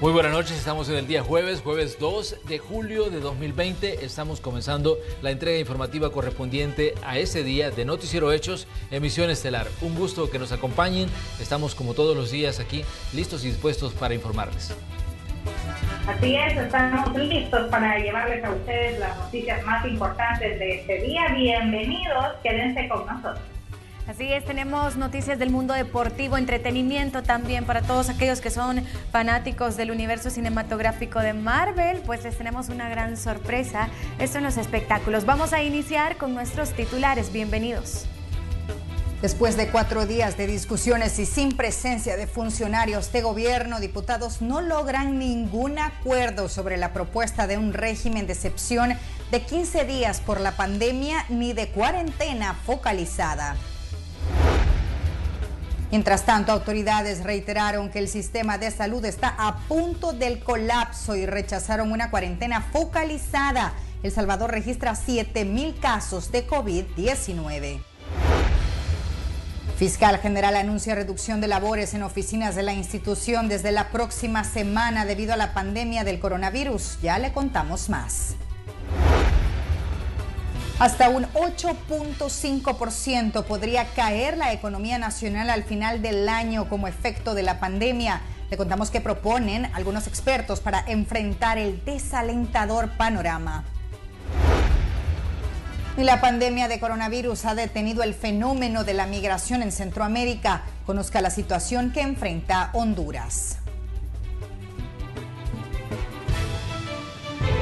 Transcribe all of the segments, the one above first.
Muy buenas noches, estamos en el día jueves 2 de julio de 2020. Estamos comenzando la entrega informativa correspondiente a ese día de Noticiero Hechos, emisión estelar. Un gusto que nos acompañen. Estamos como todos los días aquí, listos y dispuestos para informarles. Así es, estamos listos para llevarles a ustedes las noticias más importantes de este día. Bienvenidos, quédense con nosotros. Así es, tenemos noticias del mundo deportivo, entretenimiento también para todos aquellos que son fanáticos del universo cinematográfico de Marvel, pues les tenemos una gran sorpresa, esto en los espectáculos. Vamos a iniciar con nuestros titulares, bienvenidos. Después de 4 días de discusiones y sin presencia de funcionarios de gobierno, diputados no logran ningún acuerdo sobre la propuesta de un régimen de excepción de 15 días por la pandemia ni de cuarentena focalizada. Mientras tanto, autoridades reiteraron que el sistema de salud está a punto del colapso y rechazaron una cuarentena focalizada. El Salvador registra 7,000 casos de COVID-19. Fiscal General anuncia reducción de labores en oficinas de la institución desde la próxima semana debido a la pandemia del coronavirus. Ya le contamos más. Hasta un 8.5% podría caer la economía nacional al final del año como efecto de la pandemia. Le contamos qué proponen algunos expertos para enfrentar el desalentador panorama. Y la pandemia de coronavirus ha detenido el fenómeno de la migración en Centroamérica. Conozca la situación que enfrenta Honduras.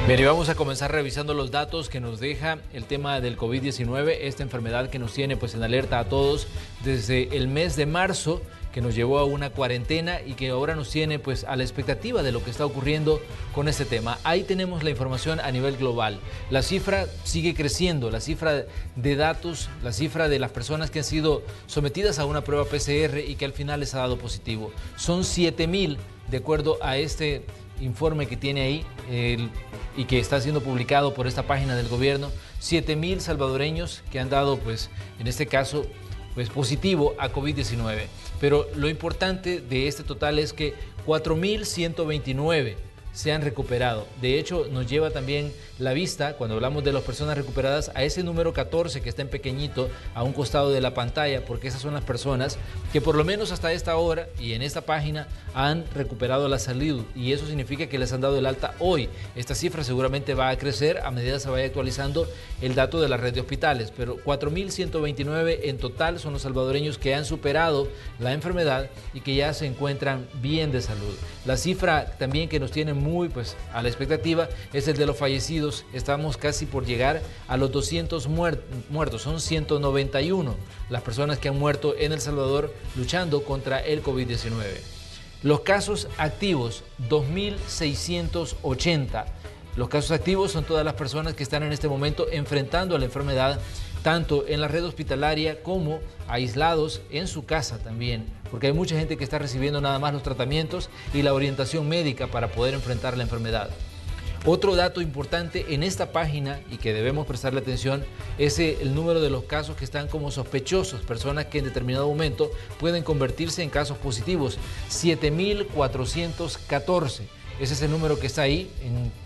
Bien, y vamos a comenzar revisando los datos que nos deja el tema del COVID-19, esta enfermedad que nos tiene pues en alerta a todos desde el mes de marzo, que nos llevó a una cuarentena y que ahora nos tiene pues a la expectativa de lo que está ocurriendo con este tema. Ahí tenemos la información a nivel global. La cifra sigue creciendo, la cifra de datos, la cifra de las personas que han sido sometidas a una prueba PCR y que al final les ha dado positivo. Son 7,000 de acuerdo a este informe que tiene ahí y que está siendo publicado por esta página del gobierno. 7,000 salvadoreños que han dado pues en este caso pues positivo a COVID-19. Pero lo importante de este total es que 4,129 se han recuperado. De hecho, nos lleva también la vista, cuando hablamos de las personas recuperadas, a ese número 14 que está en pequeñito a un costado de la pantalla, porque esas son las personas que por lo menos hasta esta hora y en esta página han recuperado la salud, y eso significa que les han dado el alta hoy. Esta cifra seguramente va a crecer a medida que se vaya actualizando el dato de la red de hospitales, pero 4,129 en total son los salvadoreños que han superado la enfermedad y que ya se encuentran bien de salud. La cifra también que nos tiene muy pues a la expectativa es el de los fallecidos. Estamos casi por llegar a los 200 muertos, son 191 las personas que han muerto en El Salvador luchando contra el COVID-19. Los casos activos, 2,680. Los casos activos son todas las personas que están en este momento enfrentando la enfermedad, tanto en la red hospitalaria como aislados en su casa también, porque hay mucha gente que está recibiendo nada más los tratamientos y la orientación médica para poder enfrentar la enfermedad. Otro dato importante en esta página y que debemos prestarle atención es el número de los casos que están como sospechosos, personas que en determinado momento pueden convertirse en casos positivos, 7,414. Ese es el número que está ahí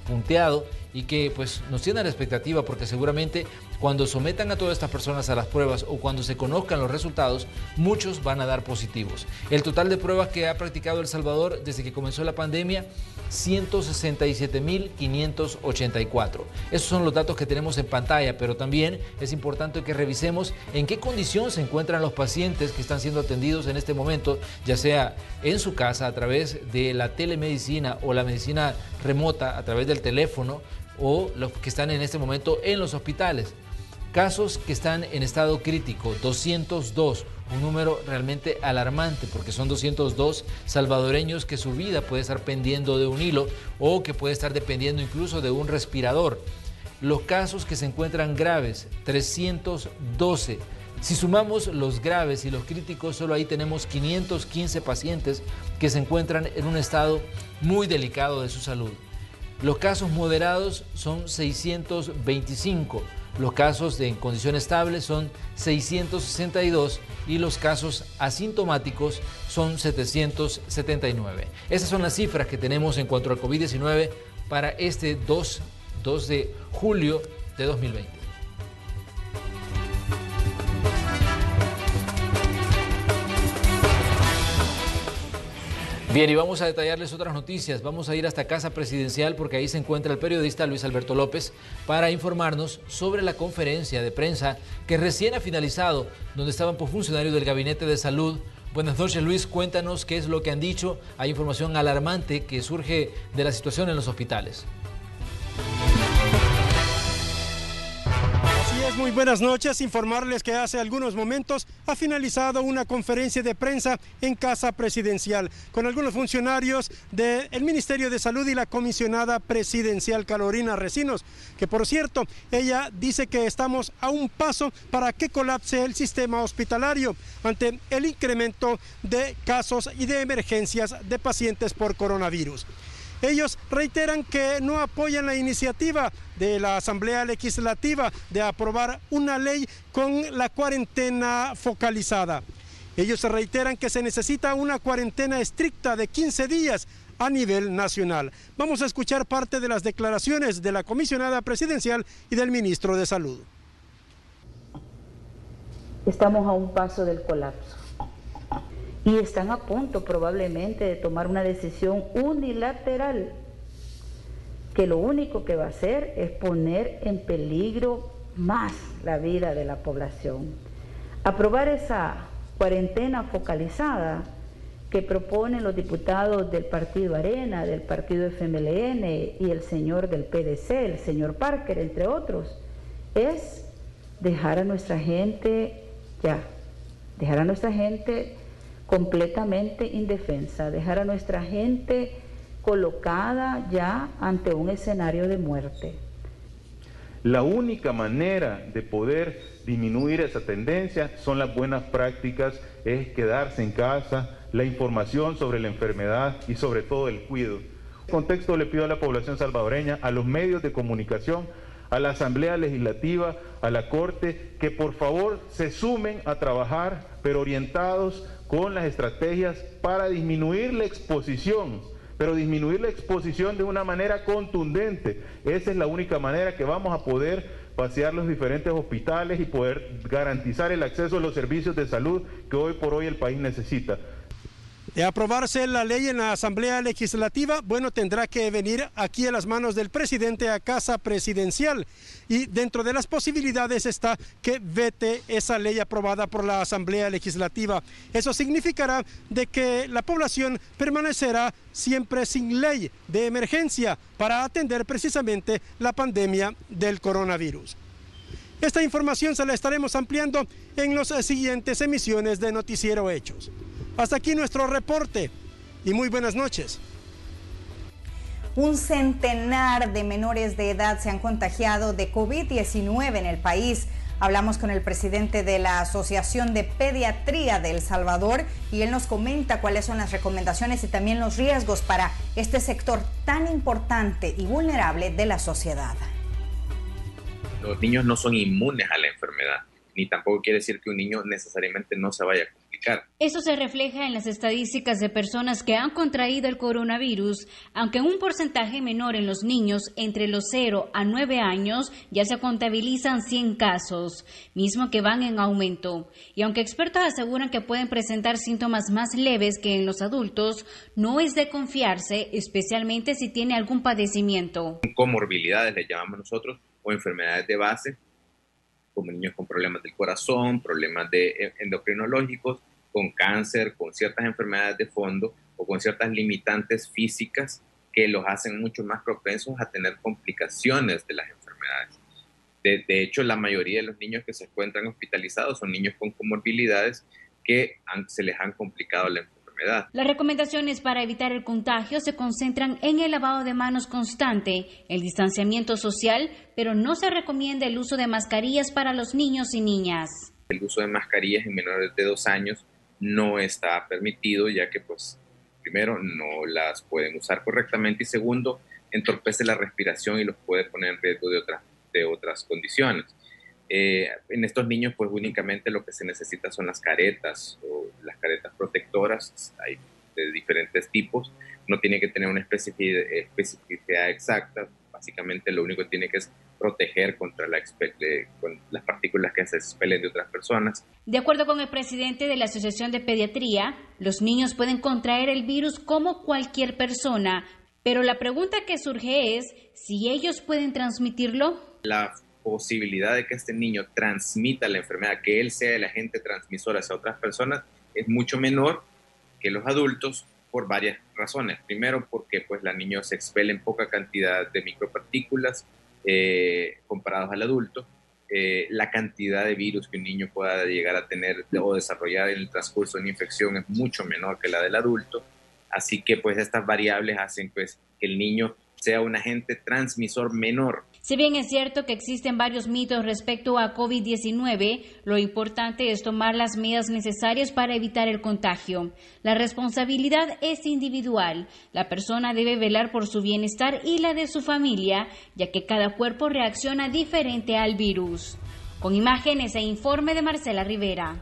punteado y que pues nos tiene a la expectativa, porque seguramente cuando sometan a todas estas personas a las pruebas o cuando se conozcan los resultados, muchos van a dar positivos. El total de pruebas que ha practicado El Salvador desde que comenzó la pandemia, 167,584. Esos son los datos que tenemos en pantalla, pero también es importante que revisemos en qué condición se encuentran los pacientes que están siendo atendidos en este momento, ya sea en su casa a través de la telemedicina o la medicina remota a través del teléfono, o los que están en este momento en los hospitales. Casos que están en estado crítico, 202, un número realmente alarmante, porque son 202 salvadoreños que su vida puede estar pendiendo de un hilo o que puede estar dependiendo incluso de un respirador. Los casos que se encuentran graves, 312. Si sumamos los graves y los críticos, solo ahí tenemos 515 pacientes que se encuentran en un estado muy delicado de su salud. Los casos moderados son 625. Los casos en condición estable son 662 y los casos asintomáticos son 779. Esas son las cifras que tenemos en cuanto al COVID-19 para este 2 de julio de 2020. Bien, y vamos a detallarles otras noticias. Vamos a ir hasta Casa Presidencial porque ahí se encuentra el periodista Luis Alberto López para informarnos sobre la conferencia de prensa que recién ha finalizado, donde estaban funcionarios del Gabinete de Salud. Buenas noches, Luis. Cuéntanos qué es lo que han dicho. Hay información alarmante que surge de la situación en los hospitales. Muy buenas noches, informarles que hace algunos momentos ha finalizado una conferencia de prensa en Casa Presidencial con algunos funcionarios del Ministerio de Salud y la comisionada presidencial Carolina Recinos, que por cierto, ella dice que estamos a un paso para que colapse el sistema hospitalario ante el incremento de casos y de emergencias de pacientes por coronavirus. Ellos reiteran que no apoyan la iniciativa de la Asamblea Legislativa de aprobar una ley con la cuarentena focalizada. Ellos reiteran que se necesita una cuarentena estricta de 15 días a nivel nacional. Vamos a escuchar parte de las declaraciones de la comisionada presidencial y del ministro de Salud. Estamos a un paso del colapso. Y están a punto probablemente de tomar una decisión unilateral que lo único que va a hacer es poner en peligro más la vida de la población. Aprobar esa cuarentena focalizada que proponen los diputados del Partido Arena, del Partido FMLN y el señor del PDC, el señor Parker, entre otros, es dejar a nuestra gente completamente indefensa, dejar a nuestra gente colocada ya ante un escenario de muerte. La única manera de poder disminuir esa tendencia son las buenas prácticas, es quedarse en casa, la información sobre la enfermedad y sobre todo el cuidado. En este contexto le pido a la población salvadoreña, a los medios de comunicación, a la Asamblea Legislativa, a la Corte, que por favor se sumen a trabajar, pero orientados con las estrategias para disminuir la exposición, pero disminuir la exposición de una manera contundente. Esa es la única manera que vamos a poder vaciar los diferentes hospitales y poder garantizar el acceso a los servicios de salud que hoy por hoy el país necesita. De aprobarse la ley en la Asamblea Legislativa, bueno, tendrá que venir aquí a las manos del presidente a Casa Presidencial. Y dentro de las posibilidades está que vete esa ley aprobada por la Asamblea Legislativa. Eso significará de que la población permanecerá siempre sin ley de emergencia para atender precisamente la pandemia del coronavirus. Esta información se la estaremos ampliando en las siguientes emisiones de Noticiero Hechos. Hasta aquí nuestro reporte y muy buenas noches. Un centenar de menores de edad se han contagiado de COVID-19 en el país. Hablamos con el presidente de la Asociación de Pediatría de El Salvador y él nos comenta cuáles son las recomendaciones y también los riesgos para este sector tan importante y vulnerable de la sociedad. Los niños no son inmunes a la enfermedad, ni tampoco quiere decir que un niño necesariamente no se vaya a complicar. Eso se refleja en las estadísticas de personas que han contraído el coronavirus, aunque en un porcentaje menor en los niños entre los 0 a 9 años ya se contabilizan 100 casos, mismo que van en aumento. Y aunque expertos aseguran que pueden presentar síntomas más leves que en los adultos, no es de confiarse, especialmente si tiene algún padecimiento. Comorbilidades le llamamos nosotros, o enfermedades de base, como niños con problemas del corazón, problemas endocrinológicos, con cáncer, con ciertas enfermedades de fondo o con ciertas limitantes físicas que los hacen mucho más propensos a tener complicaciones de las enfermedades. De hecho, la mayoría de los niños que se encuentran hospitalizados son niños con comorbilidades que se les han complicado la enfermedad. Las recomendaciones para evitar el contagio se concentran en el lavado de manos constante, el distanciamiento social, pero no se recomienda el uso de mascarillas para los niños y niñas. El uso de mascarillas en menores de 2 años no está permitido, ya que pues primero no las pueden usar correctamente y segundo entorpece la respiración y los puede poner en riesgo de otras condiciones. En estos niños, pues únicamente lo que se necesita son las caretas o las caretas protectoras. Hay de diferentes tipos. No tiene que tener una especificidad exacta. Básicamente lo único que tiene que es proteger contra con las partículas que se expelen de otras personas. De acuerdo con el presidente de la Asociación de Pediatría, los niños pueden contraer el virus como cualquier persona, pero la pregunta que surge es si ellos pueden transmitirlo. La posibilidad de que este niño transmita la enfermedad, que él sea el agente transmisor hacia otras personas, es mucho menor que los adultos por varias razones. Primero, porque pues los niños se expelen poca cantidad de micropartículas comparados al adulto. La cantidad de virus que un niño pueda llegar a tener o desarrollar en el transcurso de una infección es mucho menor que la del adulto. Así que pues estas variables hacen pues que el niño sea un agente transmisor menor. Si bien es cierto que existen varios mitos respecto a COVID-19, lo importante es tomar las medidas necesarias para evitar el contagio. La responsabilidad es individual. La persona debe velar por su bienestar y la de su familia, ya que cada cuerpo reacciona diferente al virus. Con imágenes e informe de Marcela Rivera.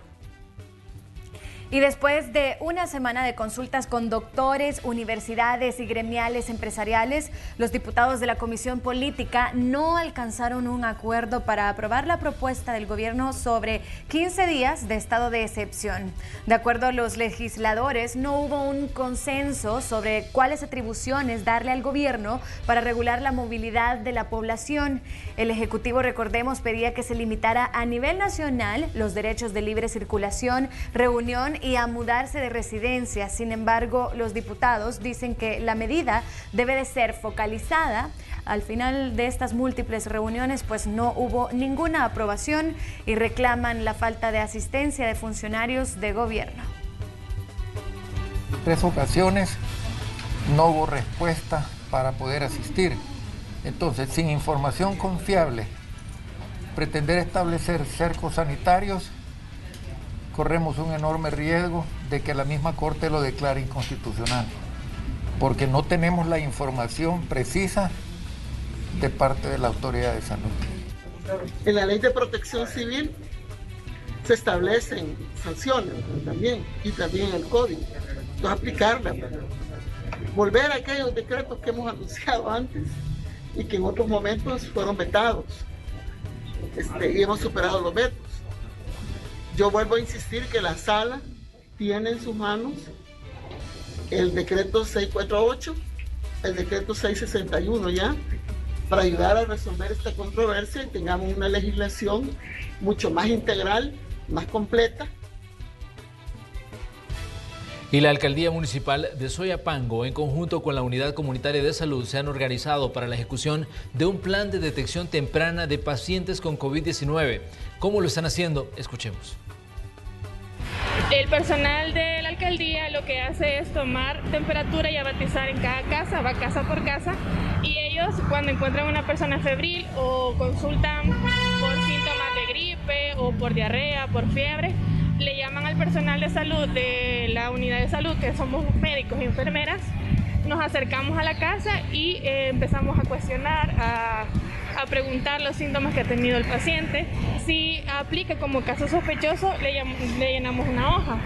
Y después de una semana de consultas con doctores, universidades y gremiales empresariales, los diputados de la Comisión Política no alcanzaron un acuerdo para aprobar la propuesta del gobierno sobre 15 días de estado de excepción. De acuerdo a los legisladores, no hubo un consenso sobre cuáles atribuciones darle al gobierno para regular la movilidad de la población. El Ejecutivo, recordemos, pedía que se limitara a nivel nacional los derechos de libre circulación, reunión y a mudarse de residencia. Sin embargo, los diputados dicen que la medida debe de ser focalizada. Al final de estas múltiples reuniones, pues no hubo ninguna aprobación y reclaman la falta de asistencia de funcionarios de gobierno. En 3 ocasiones no hubo respuesta para poder asistir. Entonces, sin información confiable, pretender establecer cercos sanitarios, corremos un enorme riesgo de que la misma Corte lo declare inconstitucional, porque no tenemos la información precisa de parte de la Autoridad de Salud. En la Ley de Protección Civil se establecen sanciones también, y también el Código. Entonces aplicarlas, volver a aquellos decretos que hemos anunciado antes y que en otros momentos fueron vetados, y hemos superado los vetos. Yo vuelvo a insistir que la sala tiene en sus manos el decreto 648, el decreto 661 ya, para ayudar a resolver esta controversia y tengamos una legislación mucho más integral, más completa. Y la Alcaldía Municipal de Soyapango, en conjunto con la Unidad Comunitaria de Salud, se han organizado para la ejecución de un plan de detección temprana de pacientes con COVID-19. ¿Cómo lo están haciendo? Escuchemos. El personal de la alcaldía lo que hace es tomar temperatura y abatizar en cada casa, va casa por casa, y ellos cuando encuentran una persona febril o consultan por síntomas de gripe o por diarrea, por fiebre, le llaman al personal de salud de la unidad de salud, que somos médicos y enfermeras, nos acercamos a la casa y empezamos a cuestionar, a preguntar los síntomas que ha tenido el paciente. Si aplica como caso sospechoso, le llenamos una hoja.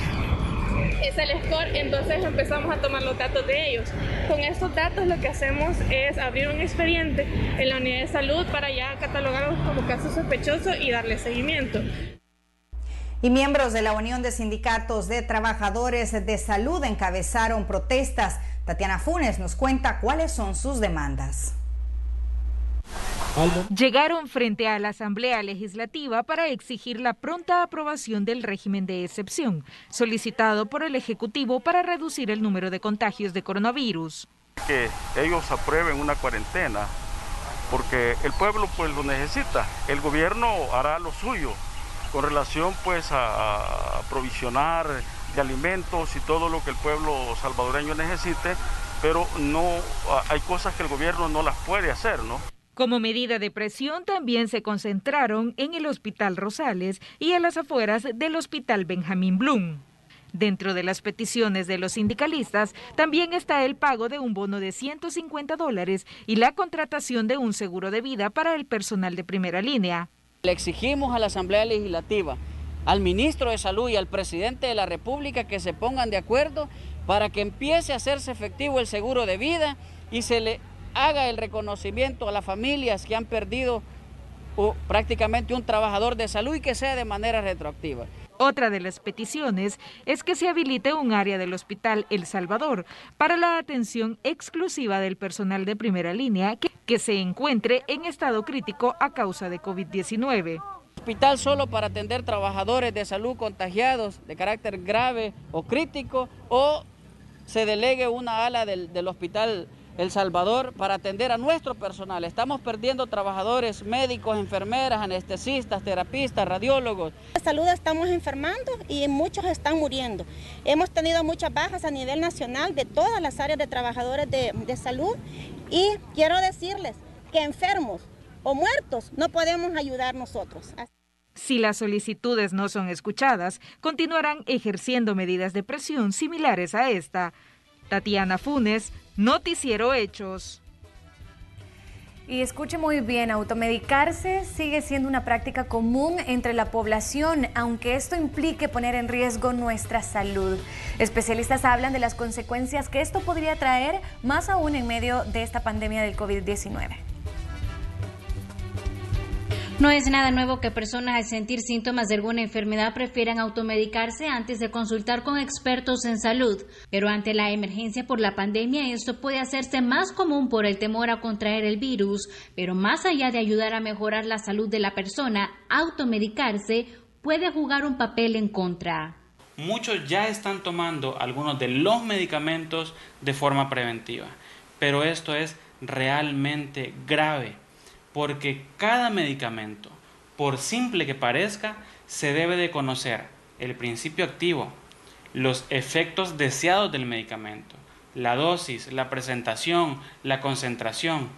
Es el score, entonces empezamos a tomar los datos de ellos. Con estos datos lo que hacemos es abrir un expediente en la unidad de salud para ya catalogarlos como caso sospechoso y darle seguimiento. Y miembros de la Unión de Sindicatos de Trabajadores de Salud encabezaron protestas. Tatiana Funes nos cuenta cuáles son sus demandas. Llegaron frente a la Asamblea Legislativa para exigir la pronta aprobación del régimen de excepción, solicitado por el Ejecutivo para reducir el número de contagios de coronavirus. Que ellos aprueben una cuarentena, porque el pueblo pues lo necesita. El gobierno hará lo suyo con relación pues a aprovisionar de alimentos y todo lo que el pueblo salvadoreño necesite, pero no hay cosas que el gobierno no las puede hacer, ¿no? Como medida de presión también se concentraron en el Hospital Rosales y a las afueras del Hospital Benjamín Blum. Dentro de las peticiones de los sindicalistas también está el pago de un bono de $150 y la contratación de un seguro de vida para el personal de primera línea. Le exigimos a la Asamblea Legislativa, al ministro de Salud y al presidente de la República que se pongan de acuerdo para que empiece a hacerse efectivo el seguro de vida y se le haga el reconocimiento a las familias que han perdido prácticamente un trabajador de salud y que sea de manera retroactiva. Otra de las peticiones es que se habilite un área del Hospital El Salvador para la atención exclusiva del personal de primera línea que se encuentre en estado crítico a causa de COVID-19. Hospital solo para atender trabajadores de salud contagiados de carácter grave o crítico, o se delegue una ala del Hospital El Salvador para atender a nuestro personal. Estamos perdiendo trabajadores, médicos, enfermeras, anestesistas, terapistas, radiólogos. De salud estamos enfermando y muchos están muriendo. Hemos tenido muchas bajas a nivel nacional de todas las áreas de trabajadores de salud y quiero decirles que enfermos o muertos no podemos ayudar nosotros. Si las solicitudes no son escuchadas, continuarán ejerciendo medidas de presión similares a esta. Tatiana Funes, Noticiero Hechos. Y escuche muy bien, automedicarse sigue siendo una práctica común entre la población, aunque esto implique poner en riesgo nuestra salud. Especialistas hablan de las consecuencias que esto podría traer, más aún en medio de esta pandemia del COVID-19. No es nada nuevo que personas al sentir síntomas de alguna enfermedad prefieran automedicarse antes de consultar con expertos en salud, pero ante la emergencia por la pandemia esto puede hacerse más común por el temor a contraer el virus, pero más allá de ayudar a mejorar la salud de la persona, automedicarse puede jugar un papel en contra. Muchos ya están tomando algunos de los medicamentos de forma preventiva, pero esto es realmente grave. Porque cada medicamento, por simple que parezca, se debe de conocer el principio activo, los efectos deseados del medicamento, la dosis, la presentación, la concentración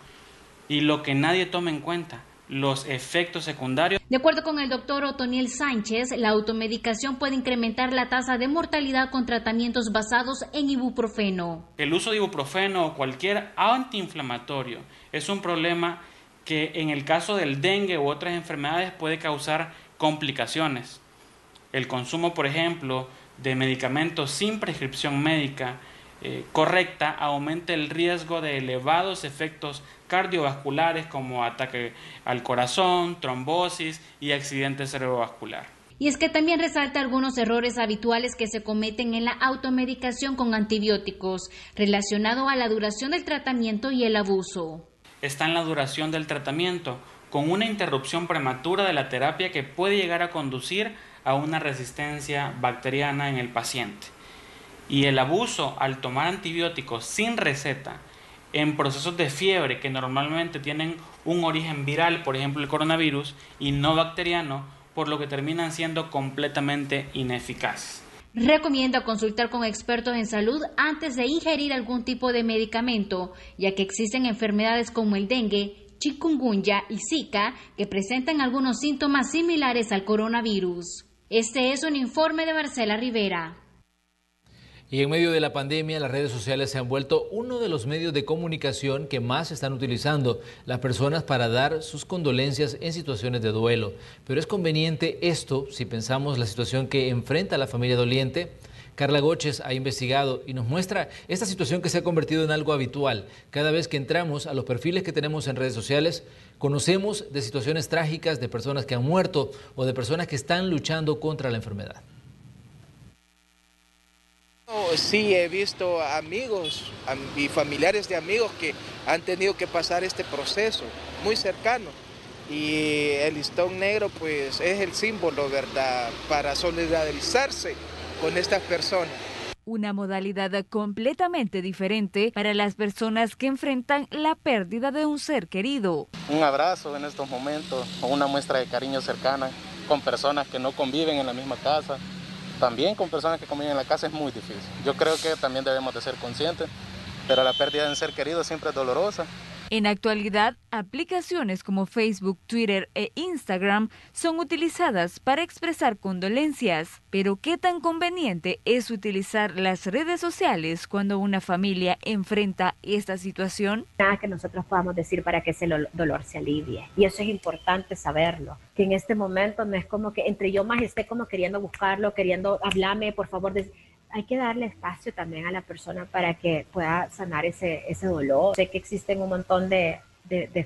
y lo que nadie toma en cuenta, los efectos secundarios. De acuerdo con el doctor Otoniel Sánchez, la automedicación puede incrementar la tasa de mortalidad con tratamientos basados en ibuprofeno. El uso de ibuprofeno o cualquier antiinflamatorio es un problema que en el caso del dengue u otras enfermedades puede causar complicaciones. El consumo, por ejemplo, de medicamentos sin prescripción médica correcta aumenta el riesgo de elevados efectos cardiovasculares como ataque al corazón, trombosis y accidente cerebrovascular. Y es que también resalta algunos errores habituales que se cometen en la automedicación con antibióticos, relacionado a la duración del tratamiento y el abuso. Está en la duración del tratamiento, con una interrupción prematura de la terapia que puede llegar a conducir a una resistencia bacteriana en el paciente. Y el abuso al tomar antibióticos sin receta en procesos de fiebre que normalmente tienen un origen viral, por ejemplo el coronavirus, y no bacteriano, por lo que terminan siendo completamente ineficaces. Recomienda consultar con expertos en salud antes de ingerir algún tipo de medicamento, ya que existen enfermedades como el dengue, chikungunya y Zika que presentan algunos síntomas similares al coronavirus. Este es un informe de Marcela Rivera. Y en medio de la pandemia, las redes sociales se han vuelto uno de los medios de comunicación que más están utilizando las personas para dar sus condolencias en situaciones de duelo. Pero es conveniente esto si pensamos la situación que enfrenta la familia doliente. Carla Goches ha investigado y nos muestra esta situación que se ha convertido en algo habitual. Cada vez que entramos a los perfiles que tenemos en redes sociales, conocemos de situaciones trágicas de personas que han muerto o de personas que están luchando contra la enfermedad. Sí, he visto amigos y familiares de amigos que han tenido que pasar este proceso muy cercano. Y el listón negro pues es el símbolo, ¿verdad?, para solidarizarse con estas personas. Una modalidad completamente diferente para las personas que enfrentan la pérdida de un ser querido. Un abrazo en estos momentos, o una muestra de cariño cercana con personas que no conviven en la misma casa. También con personas que conviven en la casa es muy difícil. Yo creo que también debemos de ser conscientes, pero la pérdida de un ser querido siempre es dolorosa. En la actualidad, aplicaciones como Facebook, Twitter e Instagram son utilizadas para expresar condolencias. Pero ¿qué tan conveniente es utilizar las redes sociales cuando una familia enfrenta esta situación? Nada que nosotros podamos decir para que ese dolor se alivie. Y eso es importante saberlo. Que en este momento no es como que entre yo más esté como queriendo buscarlo, queriendo hablarme, por favor. Hay que darle espacio también a la persona para que pueda sanar ese dolor. Sé que existen un montón de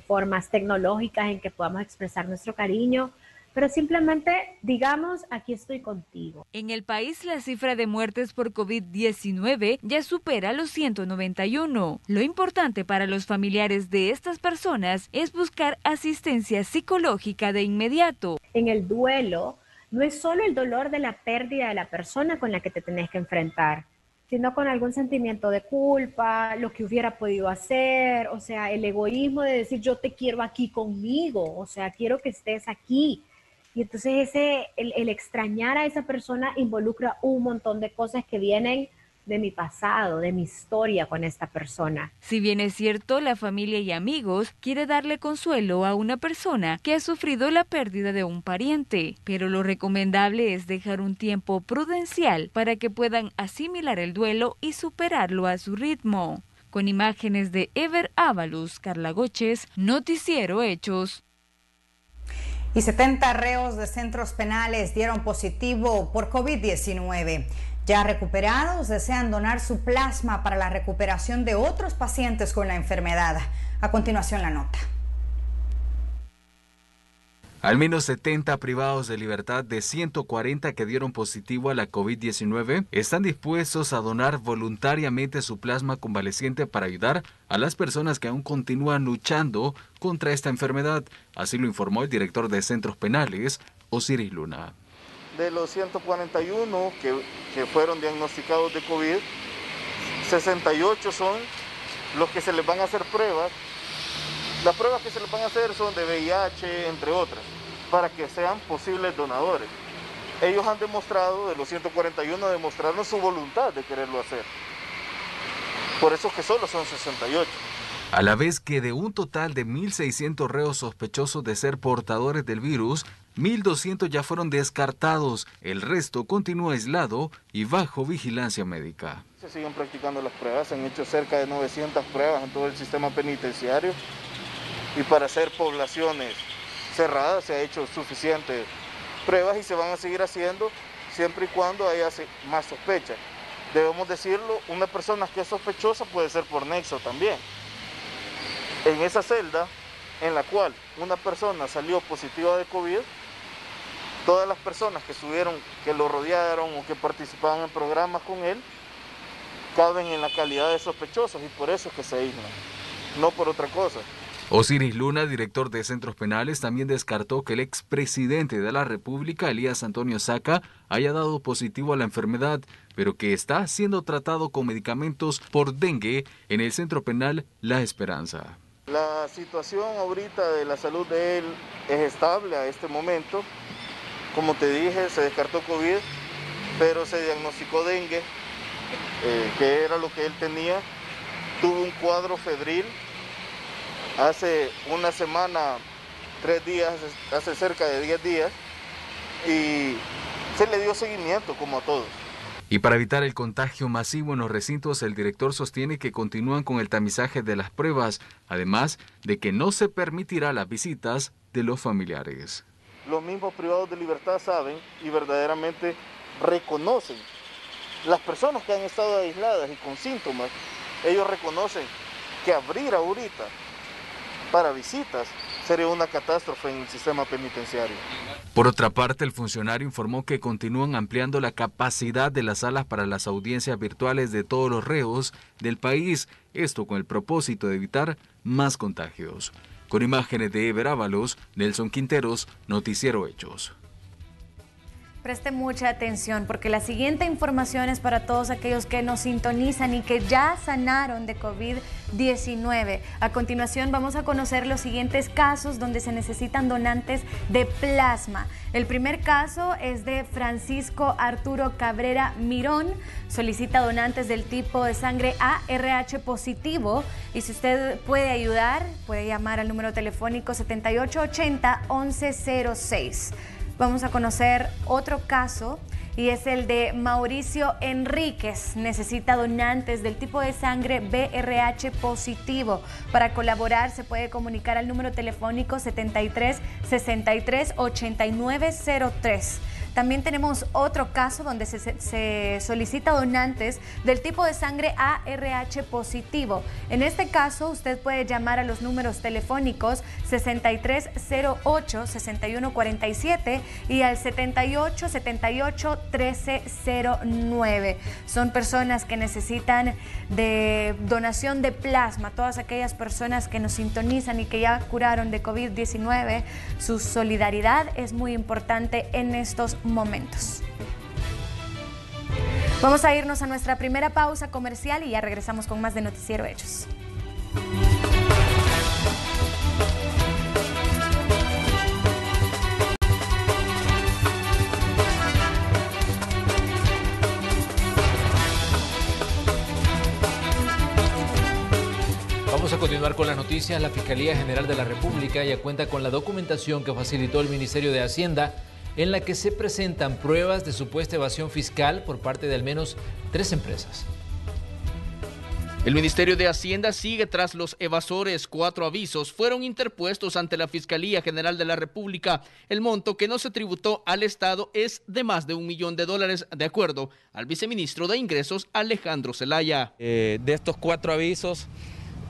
formas tecnológicas en que podamos expresar nuestro cariño, pero simplemente digamos, aquí estoy contigo. En el país, la cifra de muertes por COVID-19 ya supera los 191. Lo importante para los familiares de estas personas es buscar asistencia psicológica de inmediato. En el duelo, no es solo el dolor de la pérdida de la persona con la que te tenés que enfrentar, sino con algún sentimiento de culpa, lo que hubiera podido hacer, o sea, el egoísmo de decir yo te quiero aquí conmigo, o sea, quiero que estés aquí. Y entonces el extrañar a esa persona involucra un montón de cosas que vienen de mi pasado, de mi historia con esta persona. Si bien es cierto, la familia y amigos quiere darle consuelo a una persona que ha sufrido la pérdida de un pariente, pero lo recomendable es dejar un tiempo prudencial para que puedan asimilar el duelo y superarlo a su ritmo. Con imágenes de Ever Ábalos, Carla Goches, Noticiero Hechos. Y 70 reos de centros penales dieron positivo por COVID-19. Ya recuperados desean donar su plasma para la recuperación de otros pacientes con la enfermedad. A continuación la nota. Al menos 70 privados de libertad de 140 que dieron positivo a la COVID-19 están dispuestos a donar voluntariamente su plasma convaleciente para ayudar a las personas que aún continúan luchando contra esta enfermedad. Así lo informó el director de Centros Penales, Osiris Luna. De los 141 que fueron diagnosticados de COVID, 68 son los que se les van a hacer pruebas. Las pruebas que se les van a hacer son de VIH, entre otras, para que sean posibles donadores. Ellos han demostrado, de los 141, demostraron su voluntad de quererlo hacer. Por eso es que solo son 68. A la vez que de un total de 1.600 reos sospechosos de ser portadores del virus, 1.200 ya fueron descartados. El resto continúa aislado y bajo vigilancia médica. Se siguen practicando las pruebas, se han hecho cerca de 900 pruebas en todo el sistema penitenciario. Y para hacer poblaciones cerradas se ha hecho suficientes pruebas y se van a seguir haciendo siempre y cuando haya más sospecha. Debemos decirlo, una persona que es sospechosa puede ser por nexo también. En esa celda en la cual una persona salió positiva de COVID, todas las personas que lo rodearon o que participaban en programas con él, caben en la calidad de sospechosos y por eso es que se aíslan, no por otra cosa. Osiris Luna, director de Centros Penales, también descartó que el expresidente de la República, Elías Antonio Saca, haya dado positivo a la enfermedad, pero que está siendo tratado con medicamentos por dengue en el Centro Penal La Esperanza. La situación ahorita de la salud de él es estable a este momento. Como te dije, se descartó COVID, pero se diagnosticó dengue, que era lo que él tenía. Tuvo un cuadro febril hace una semana, 3 días, hace cerca de 10 días, y se le dio seguimiento como a todos. Y para evitar el contagio masivo en los recintos, el director sostiene que continúan con el tamizaje de las pruebas, además de que no se permitirá las visitas de los familiares. Los mismos privados de libertad saben y verdaderamente reconocen. Las personas que han estado aisladas y con síntomas, ellos reconocen que abrir ahorita para visitas sería una catástrofe en el sistema penitenciario. Por otra parte, el funcionario informó que continúan ampliando la capacidad de las salas para las audiencias virtuales de todos los reos del país, esto con el propósito de evitar más contagios. Con imágenes de Ever Ábalos, Nelson Quinteros, Noticiero Hechos. Preste mucha atención porque la siguiente información es para todos aquellos que nos sintonizan y que ya sanaron de COVID-19. A continuación vamos a conocer los siguientes casos donde se necesitan donantes de plasma. El primer caso es de Francisco Arturo Cabrera Mirón. Solicita donantes del tipo de sangre ARH positivo y si usted puede ayudar, puede llamar al número telefónico 7880-1106. Vamos a conocer otro caso y es el de Mauricio Enríquez. Necesita donantes del tipo de sangre BRH positivo. Para colaborar se puede comunicar al número telefónico 73 63 8903. También tenemos otro caso donde se solicita donantes del tipo de sangre ARH positivo. En este caso, usted puede llamar a los números telefónicos 6308-6147 y al 7878-1309. Son personas que necesitan de donación de plasma. Todas aquellas personas que nos sintonizan y que ya curaron de COVID-19, su solidaridad es muy importante en estos momentos. Vamos a irnos a nuestra primera pausa comercial y ya regresamos con más de Noticiero Hechos. Vamos a continuar con las noticias. La Fiscalía General de la República ya cuenta con la documentación que facilitó el Ministerio de Hacienda, en la que se presentan pruebas de supuesta evasión fiscal por parte de al menos 3 empresas. El Ministerio de Hacienda sigue tras los evasores. 4 avisos fueron interpuestos ante la Fiscalía General de la República. El monto que no se tributó al Estado es de más de $1 millón, de acuerdo al viceministro de Ingresos, Alejandro Zelaya. De estos 4 avisos,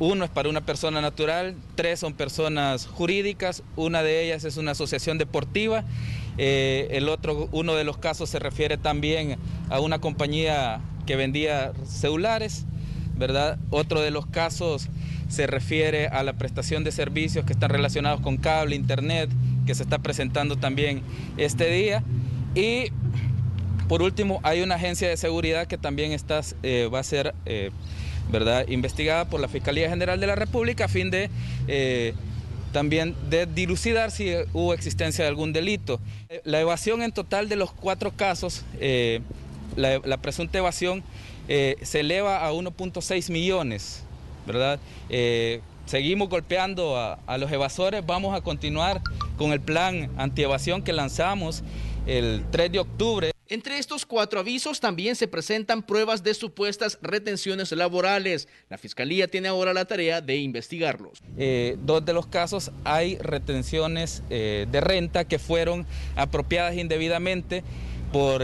1 es para una persona natural, 3 son personas jurídicas, una de ellas es una asociación deportiva. Uno de los casos se refiere también a una compañía que vendía celulares, ¿verdad? Otro de los casos se refiere a la prestación de servicios que están relacionados con cable, internet, que se está presentando también este día. Y por último, hay una agencia de seguridad que también va a ser ¿verdad?, investigada por la Fiscalía General de la República a fin de también de dilucidar si hubo existencia de algún delito. La evasión en total de los 4 casos, la presunta evasión se eleva a 1.6 millones, ¿verdad? Seguimos golpeando a los evasores. Vamos a continuar con el plan antievasión que lanzamos el 3 de octubre. Entre estos 4 avisos también se presentan pruebas de supuestas retenciones laborales. La Fiscalía tiene ahora la tarea de investigarlos. 2 de los casos hay retenciones de renta que fueron apropiadas indebidamente por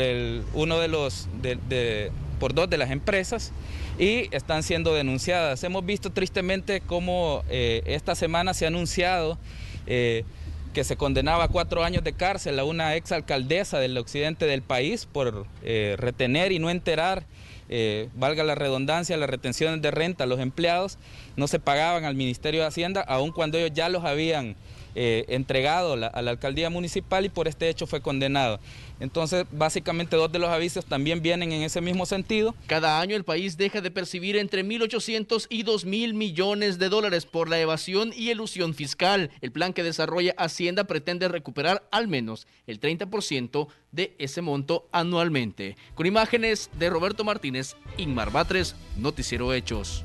por 2 de las empresas y están siendo denunciadas. Hemos visto tristemente cómo esta semana se ha anunciado que se condenaba a 4 años de cárcel a una exalcaldesa del occidente del país por retener y no enterar, valga la redundancia, las retenciones de renta a los empleados. No se pagaban al Ministerio de Hacienda, aun cuando ellos ya los habían entregado a la alcaldía municipal, y por este hecho fue condenado. Entonces, básicamente 2 de los avisos también vienen en ese mismo sentido. Cada año el país deja de percibir entre 1.800 y 2.000 millones de dólares por la evasión y elusión fiscal. El plan que desarrolla Hacienda pretende recuperar al menos el 30% de ese monto anualmente. Con imágenes de Roberto Martínez, Inmar Batres, Noticiero Hechos.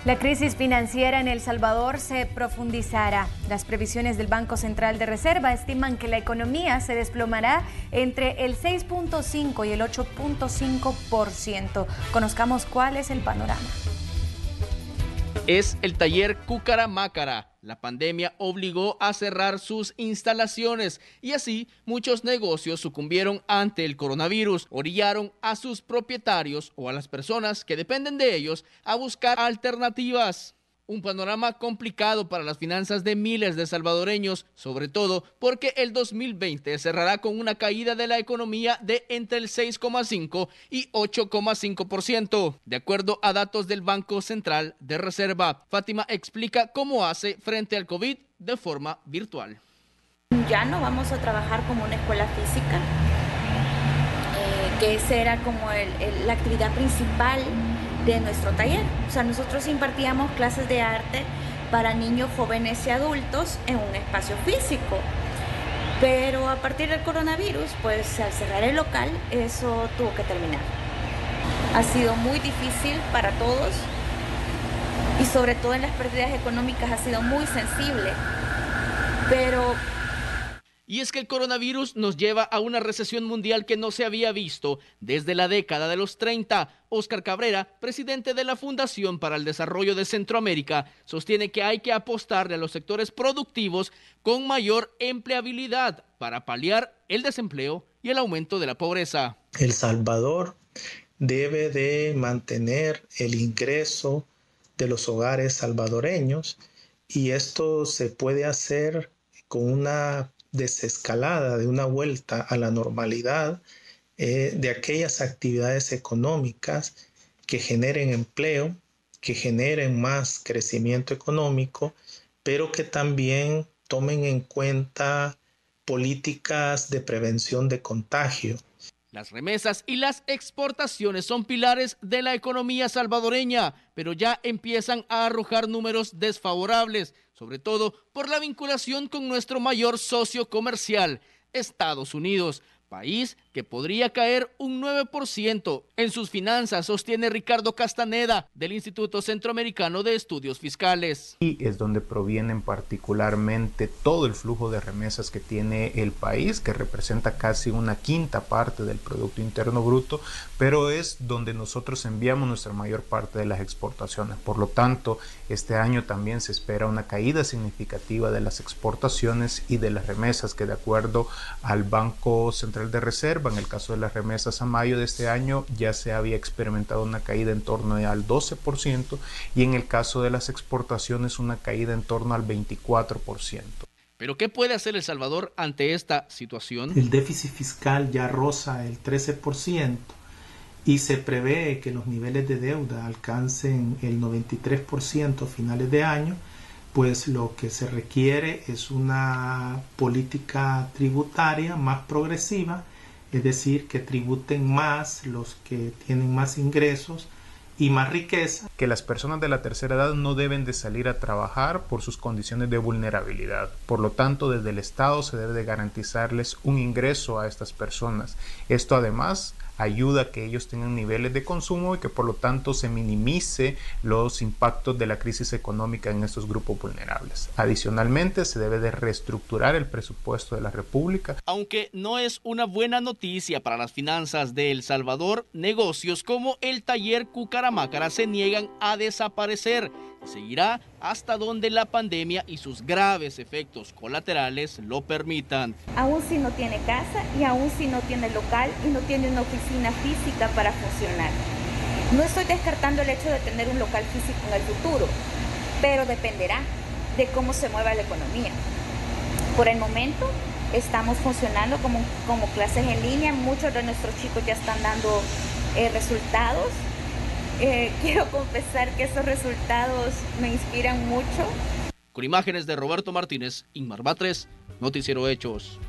La crisis financiera en El Salvador se profundizará. Las previsiones del Banco Central de Reserva estiman que la economía se desplomará entre el 6.5 y el 8.5%. Conozcamos cuál es el panorama. Es el taller Cúcara Mácara. La pandemia obligó a cerrar sus instalaciones y así muchos negocios sucumbieron ante el coronavirus. Orillaron a sus propietarios o a las personas que dependen de ellos a buscar alternativas. Un panorama complicado para las finanzas de miles de salvadoreños, sobre todo porque el 2020 cerrará con una caída de la economía de entre el 6,5 y 8,5%, de acuerdo a datos del Banco Central de Reserva. Fátima explica cómo hace frente al COVID de forma virtual. Ya no vamos a trabajar como una escuela física. que esa era como la actividad principal de nuestro taller. O sea, nosotros impartíamos clases de arte para niños, jóvenes y adultos en un espacio físico. Pero a partir del coronavirus, pues al cerrar el local, eso tuvo que terminar. Ha sido muy difícil para todos y sobre todo en las pérdidas económicas ha sido muy sensible, pero... Y es que el coronavirus nos lleva a una recesión mundial que no se había visto desde la década de los 30. Óscar Cabrera, presidente de la Fundación para el Desarrollo de Centroamérica, sostiene que hay que apostarle a los sectores productivos con mayor empleabilidad para paliar el desempleo y el aumento de la pobreza. El Salvador debe de mantener el ingreso de los hogares salvadoreños y esto se puede hacer con una desescalada, de una vuelta a la normalidad de aquellas actividades económicas que generen empleo, que generen más crecimiento económico, pero que también tomen en cuenta políticas de prevención de contagio. Las remesas y las exportaciones son pilares de la economía salvadoreña, pero ya empiezan a arrojar números desfavorables, sobre todo por la vinculación con nuestro mayor socio comercial, Estados Unidos, país que podría caer un 9% en sus finanzas, sostiene Ricardo Castaneda del Instituto Centroamericano de Estudios Fiscales. Y es donde provienen particularmente todo el flujo de remesas que tiene el país, que representa casi una quinta parte del Producto Interno Bruto, pero es donde nosotros enviamos nuestra mayor parte de las exportaciones. Por lo tanto, este año también se espera una caída significativa de las exportaciones y de las remesas, que de acuerdo al Banco Central de Reserva, en el caso de las remesas a mayo de este año ya se había experimentado una caída en torno al 12% y en el caso de las exportaciones una caída en torno al 24%. ¿Pero qué puede hacer El Salvador ante esta situación? El déficit fiscal ya roza el 13% y se prevé que los niveles de deuda alcancen el 93% a finales de año, pues lo que se requiere es una política tributaria más progresiva, es decir, que tributen más los que tienen más ingresos y más riqueza. Que las personas de la tercera edad no deben de salir a trabajar por sus condiciones de vulnerabilidad. Por lo tanto, desde el Estado se debe de garantizarles un ingreso a estas personas. Esto además ayuda a que ellos tengan niveles de consumo y que por lo tanto se minimice los impactos de la crisis económica en estos grupos vulnerables. Adicionalmente, se debe de reestructurar el presupuesto de la República. Aunque no es una buena noticia para las finanzas de El Salvador, negocios como el taller Cucaramácara se niegan a desaparecer. Seguirá hasta donde la pandemia y sus graves efectos colaterales lo permitan. Aún si no tiene casa y aún si no tiene local y no tiene una oficina física para funcionar. No estoy descartando el hecho de tener un local físico en el futuro, pero dependerá de cómo se mueva la economía. Por el momento estamos funcionando como clases en línea, muchos de nuestros chicos ya están dando resultados. Quiero confesar que esos resultados me inspiran mucho. Con imágenes de Roberto Martínez, Inmar Batres, Noticiero Hechos.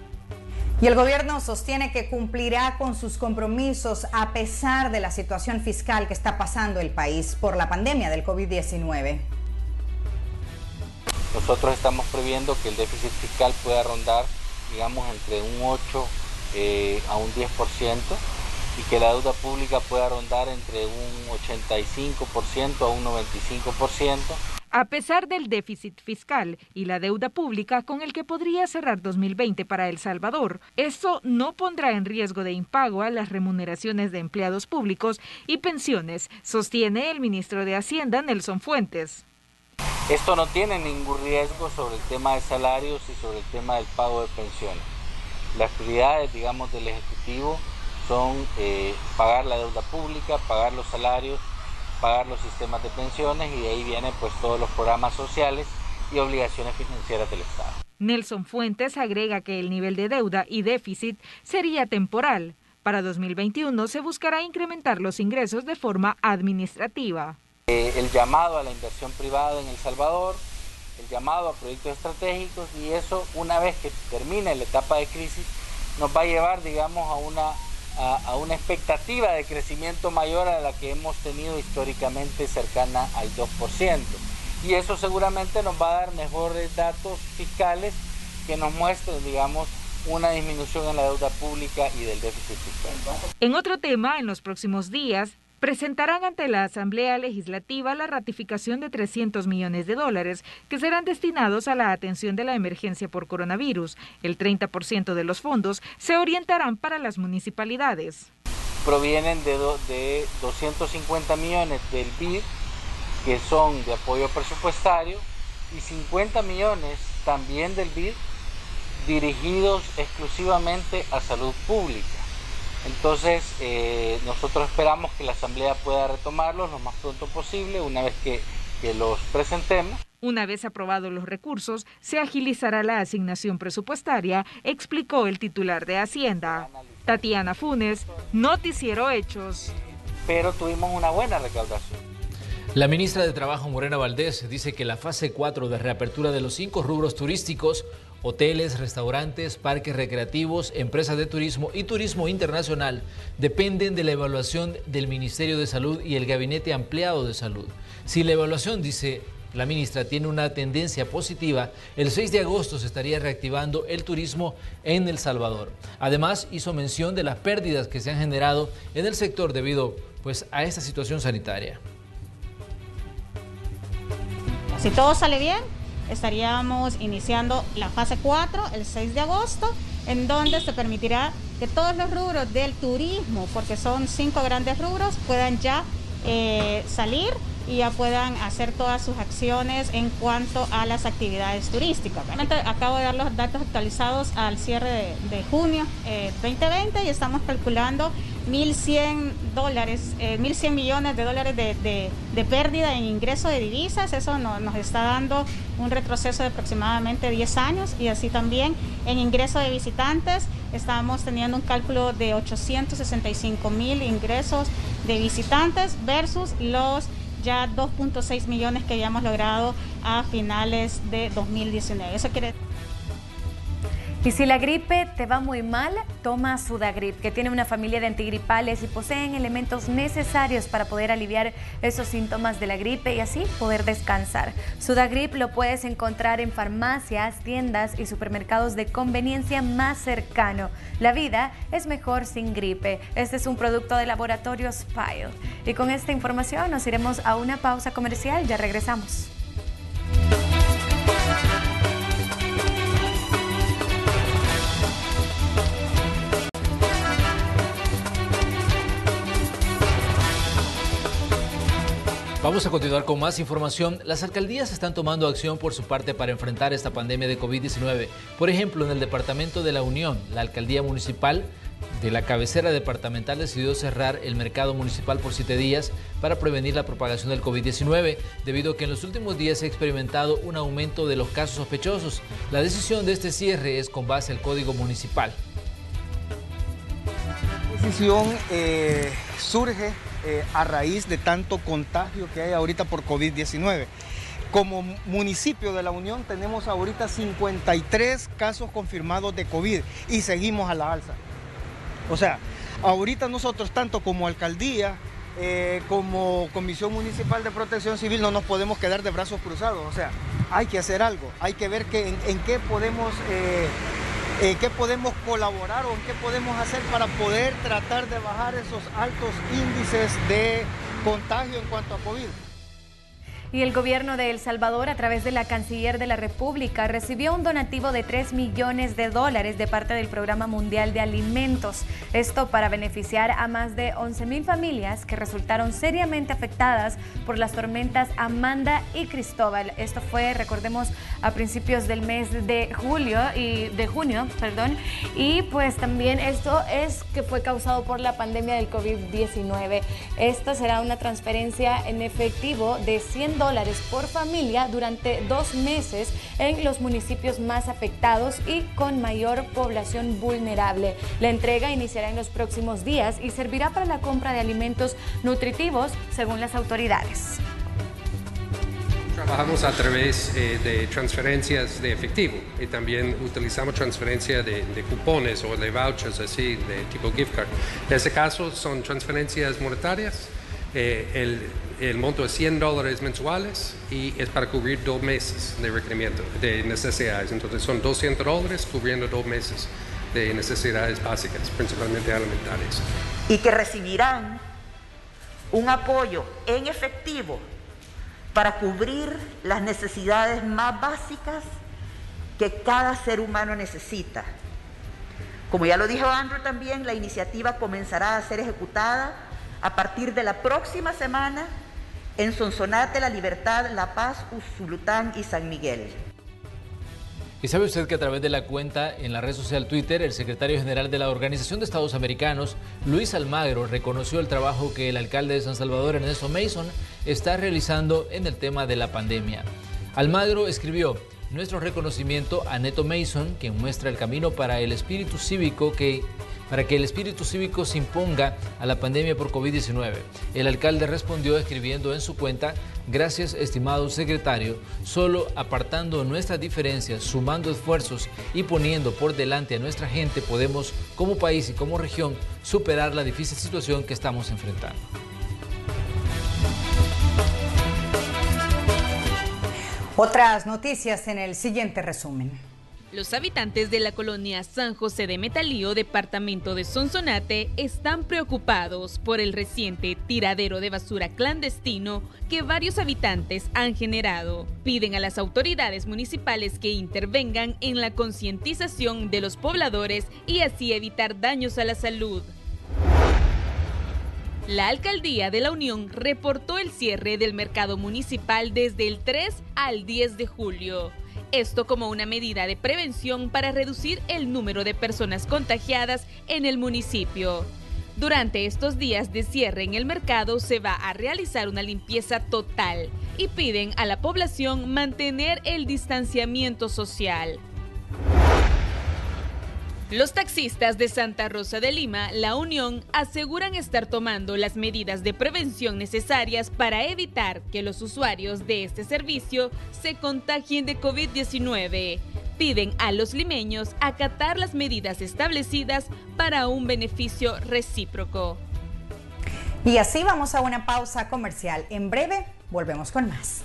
Y el gobierno sostiene que cumplirá con sus compromisos a pesar de la situación fiscal que está pasando el país por la pandemia del COVID-19. Nosotros estamos previendo que el déficit fiscal pueda rondar, digamos, entre un 8 a un 10%. Y que la deuda pública pueda rondar entre un 85% a un 95%. A pesar del déficit fiscal y la deuda pública con el que podría cerrar 2020 para El Salvador, esto no pondrá en riesgo de impago a las remuneraciones de empleados públicos y pensiones, sostiene el ministro de Hacienda, Nelson Fuentes. Esto no tiene ningún riesgo sobre el tema de salarios y sobre el tema del pago de pensiones. Las prioridades, digamos, del Ejecutivo son pagar la deuda pública, pagar los salarios, pagar los sistemas de pensiones y de ahí vienen pues todos los programas sociales y obligaciones financieras del Estado. Nelson Fuentes agrega que el nivel de deuda y déficit sería temporal. Para 2021 se buscará incrementar los ingresos de forma administrativa. El llamado a la inversión privada en El Salvador, el llamado a proyectos estratégicos y eso una vez que termine la etapa de crisis nos va a llevar, digamos, a a una expectativa de crecimiento mayor a la que hemos tenido históricamente, cercana al 2%. Y eso seguramente nos va a dar mejores datos fiscales que nos muestren, digamos, una disminución en la deuda pública y del déficit fiscal. En otro tema, en los próximos días, presentarán ante la Asamblea Legislativa la ratificación de $300 millones que serán destinados a la atención de la emergencia por coronavirus. El 30% de los fondos se orientarán para las municipalidades. Provienen de 250 millones del BID, que son de apoyo presupuestario, y 50 millones también del BID, dirigidos exclusivamente a salud pública. Entonces, nosotros esperamos que la Asamblea pueda retomarlos lo más pronto posible, una vez que los presentemos. Una vez aprobados los recursos, se agilizará la asignación presupuestaria, explicó el titular de Hacienda. Tatiana Funes, Noticiero Hechos. Pero tuvimos una buena recaudación. La ministra de Trabajo, Morena Valdés, dice que la fase 4 de reapertura de los 5 rubros turísticos, hoteles, restaurantes, parques recreativos, empresas de turismo y turismo internacional dependen de la evaluación del Ministerio de Salud y el Gabinete Ampliado de Salud. Si la evaluación, dice la ministra, tiene una tendencia positiva, el 6 de agosto se estaría reactivando el turismo en El Salvador. Además, hizo mención de las pérdidas que se han generado en el sector debido a esta situación sanitaria. Si todo sale bien, estaríamos iniciando la fase 4 el 6 de agosto, en donde se permitirá que todos los rubros del turismo, porque son 5 grandes rubros, puedan ya salir y ya puedan hacer todas sus acciones en cuanto a las actividades turísticas. Acabo de dar los datos actualizados al cierre de junio 2020 y estamos calculando $1.100 millones de pérdida en ingreso de divisas. Eso nos está dando un retroceso de aproximadamente 10 años, y así también en ingreso de visitantes estamos teniendo un cálculo de 865.000 ingresos de visitantes versus los ya 2.6 millones que habíamos logrado a finales de 2019. Eso quiere decir... Y si la gripe te va muy mal, toma Sudagrip, que tiene una familia de antigripales y poseen elementos necesarios para poder aliviar esos síntomas de la gripe y así poder descansar. Sudagrip lo puedes encontrar en farmacias, tiendas y supermercados de conveniencia más cercano. La vida es mejor sin gripe. Este es un producto de Laboratorios Pile. Y con esta información nos iremos a una pausa comercial. Ya regresamos. Vamos a continuar con más información. Las alcaldías están tomando acción por su parte para enfrentar esta pandemia de COVID-19. Por ejemplo, en el departamento de La Unión, la alcaldía municipal de la cabecera departamental decidió cerrar el mercado municipal por 7 días para prevenir la propagación del COVID-19, debido a que en los últimos días se ha experimentado un aumento de los casos sospechosos. La decisión de este cierre es con base al Código Municipal. La decisión surge a raíz de tanto contagio que hay ahorita por COVID-19. Como municipio de La Unión tenemos ahorita 53 casos confirmados de COVID y seguimos a la alza. O sea, ahorita nosotros, tanto como alcaldía, como Comisión Municipal de Protección Civil, no nos podemos quedar de brazos cruzados. O sea, hay que hacer algo, hay que ver en qué podemos colaborar o en qué podemos hacer para poder tratar de bajar esos altos índices de contagio en cuanto a COVID. Y el gobierno de El Salvador, a través de la Canciller de la República, recibió un donativo de $3 millones de parte del Programa Mundial de Alimentos. Esto para beneficiar a más de 11,000 familias que resultaron seriamente afectadas por las tormentas Amanda y Cristóbal. Esto fue, recordemos, a principios del mes de junio, y pues también esto es que fue causado por la pandemia del COVID-19. Esto será una transferencia en efectivo de $100 por familia durante 2 meses en los municipios más afectados y con mayor población vulnerable. La entrega iniciará en los próximos días y servirá para la compra de alimentos nutritivos, según las autoridades. trabajamos a través de transferencias de efectivo y también utilizamos transferencia de cupones o de vouchers así de tipo gift card. En este caso son transferencias monetarias. El monto es $100 mensuales y es para cubrir 2 meses de requerimiento, de necesidades. Entonces son $200 cubriendo 2 meses de necesidades básicas, principalmente alimentarias. Y que recibirán un apoyo en efectivo para cubrir las necesidades más básicas que cada ser humano necesita. Como ya lo dijo Andrew también, la iniciativa comenzará a ser ejecutada a partir de la próxima semana en Sonsonate, La Libertad, La Paz, Usulután y San Miguel. ¿Y sabe usted que a través de la cuenta en la red social Twitter, el secretario general de la Organización de Estados Americanos, Luis Almagro, reconoció el trabajo que el alcalde de San Salvador, Ernesto Mason, está realizando en el tema de la pandemia? Almagro escribió: nuestro reconocimiento a Neto Mason, quien muestra el camino para que el espíritu cívico se imponga a la pandemia por COVID-19. El alcalde respondió escribiendo en su cuenta: gracias, estimado secretario, solo apartando nuestras diferencias, sumando esfuerzos y poniendo por delante a nuestra gente, podemos, como país y como región, superar la difícil situación que estamos enfrentando. Otras noticias en el siguiente resumen. Los habitantes de la colonia San José de Metalío, departamento de Sonsonate, están preocupados por el reciente tiradero de basura clandestino que varios habitantes han generado. Piden a las autoridades municipales que intervengan en la concientización de los pobladores y así evitar daños a la salud. La Alcaldía de la Unión reportó el cierre del mercado municipal desde el 3 al 10 de julio. Esto como una medida de prevención para reducir el número de personas contagiadas en el municipio. Durante estos días de cierre en el mercado se va a realizar una limpieza total y piden a la población mantener el distanciamiento social. Los taxistas de Santa Rosa de Lima, La Unión, aseguran estar tomando las medidas de prevención necesarias para evitar que los usuarios de este servicio se contagien de COVID-19. Piden a los limeños acatar las medidas establecidas para un beneficio recíproco. Y así vamos a una pausa comercial. En breve volvemos con más.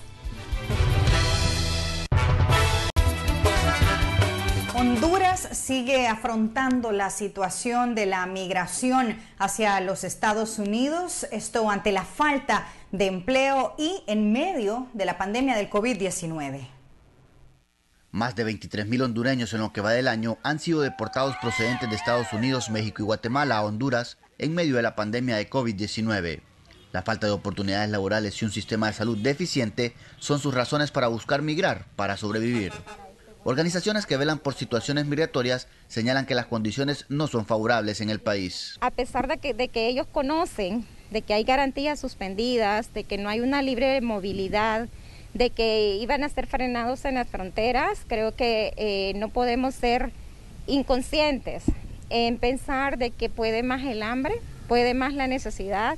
Honduras sigue afrontando la situación de la migración hacia los Estados Unidos, esto ante la falta de empleo y en medio de la pandemia del COVID-19. Más de 23,000 hondureños en lo que va del año han sido deportados procedentes de Estados Unidos, México y Guatemala a Honduras en medio de la pandemia de COVID-19. La falta de oportunidades laborales y un sistema de salud deficiente son sus razones para buscar migrar para sobrevivir. Organizaciones que velan por situaciones migratorias señalan que las condiciones no son favorables en el país. A pesar de que ellos conocen de que hay garantías suspendidas, de que no hay una libre movilidad, de que iban a ser frenados en las fronteras, creo que no podemos ser inconscientes en pensar de que puede más el hambre, puede más la necesidad,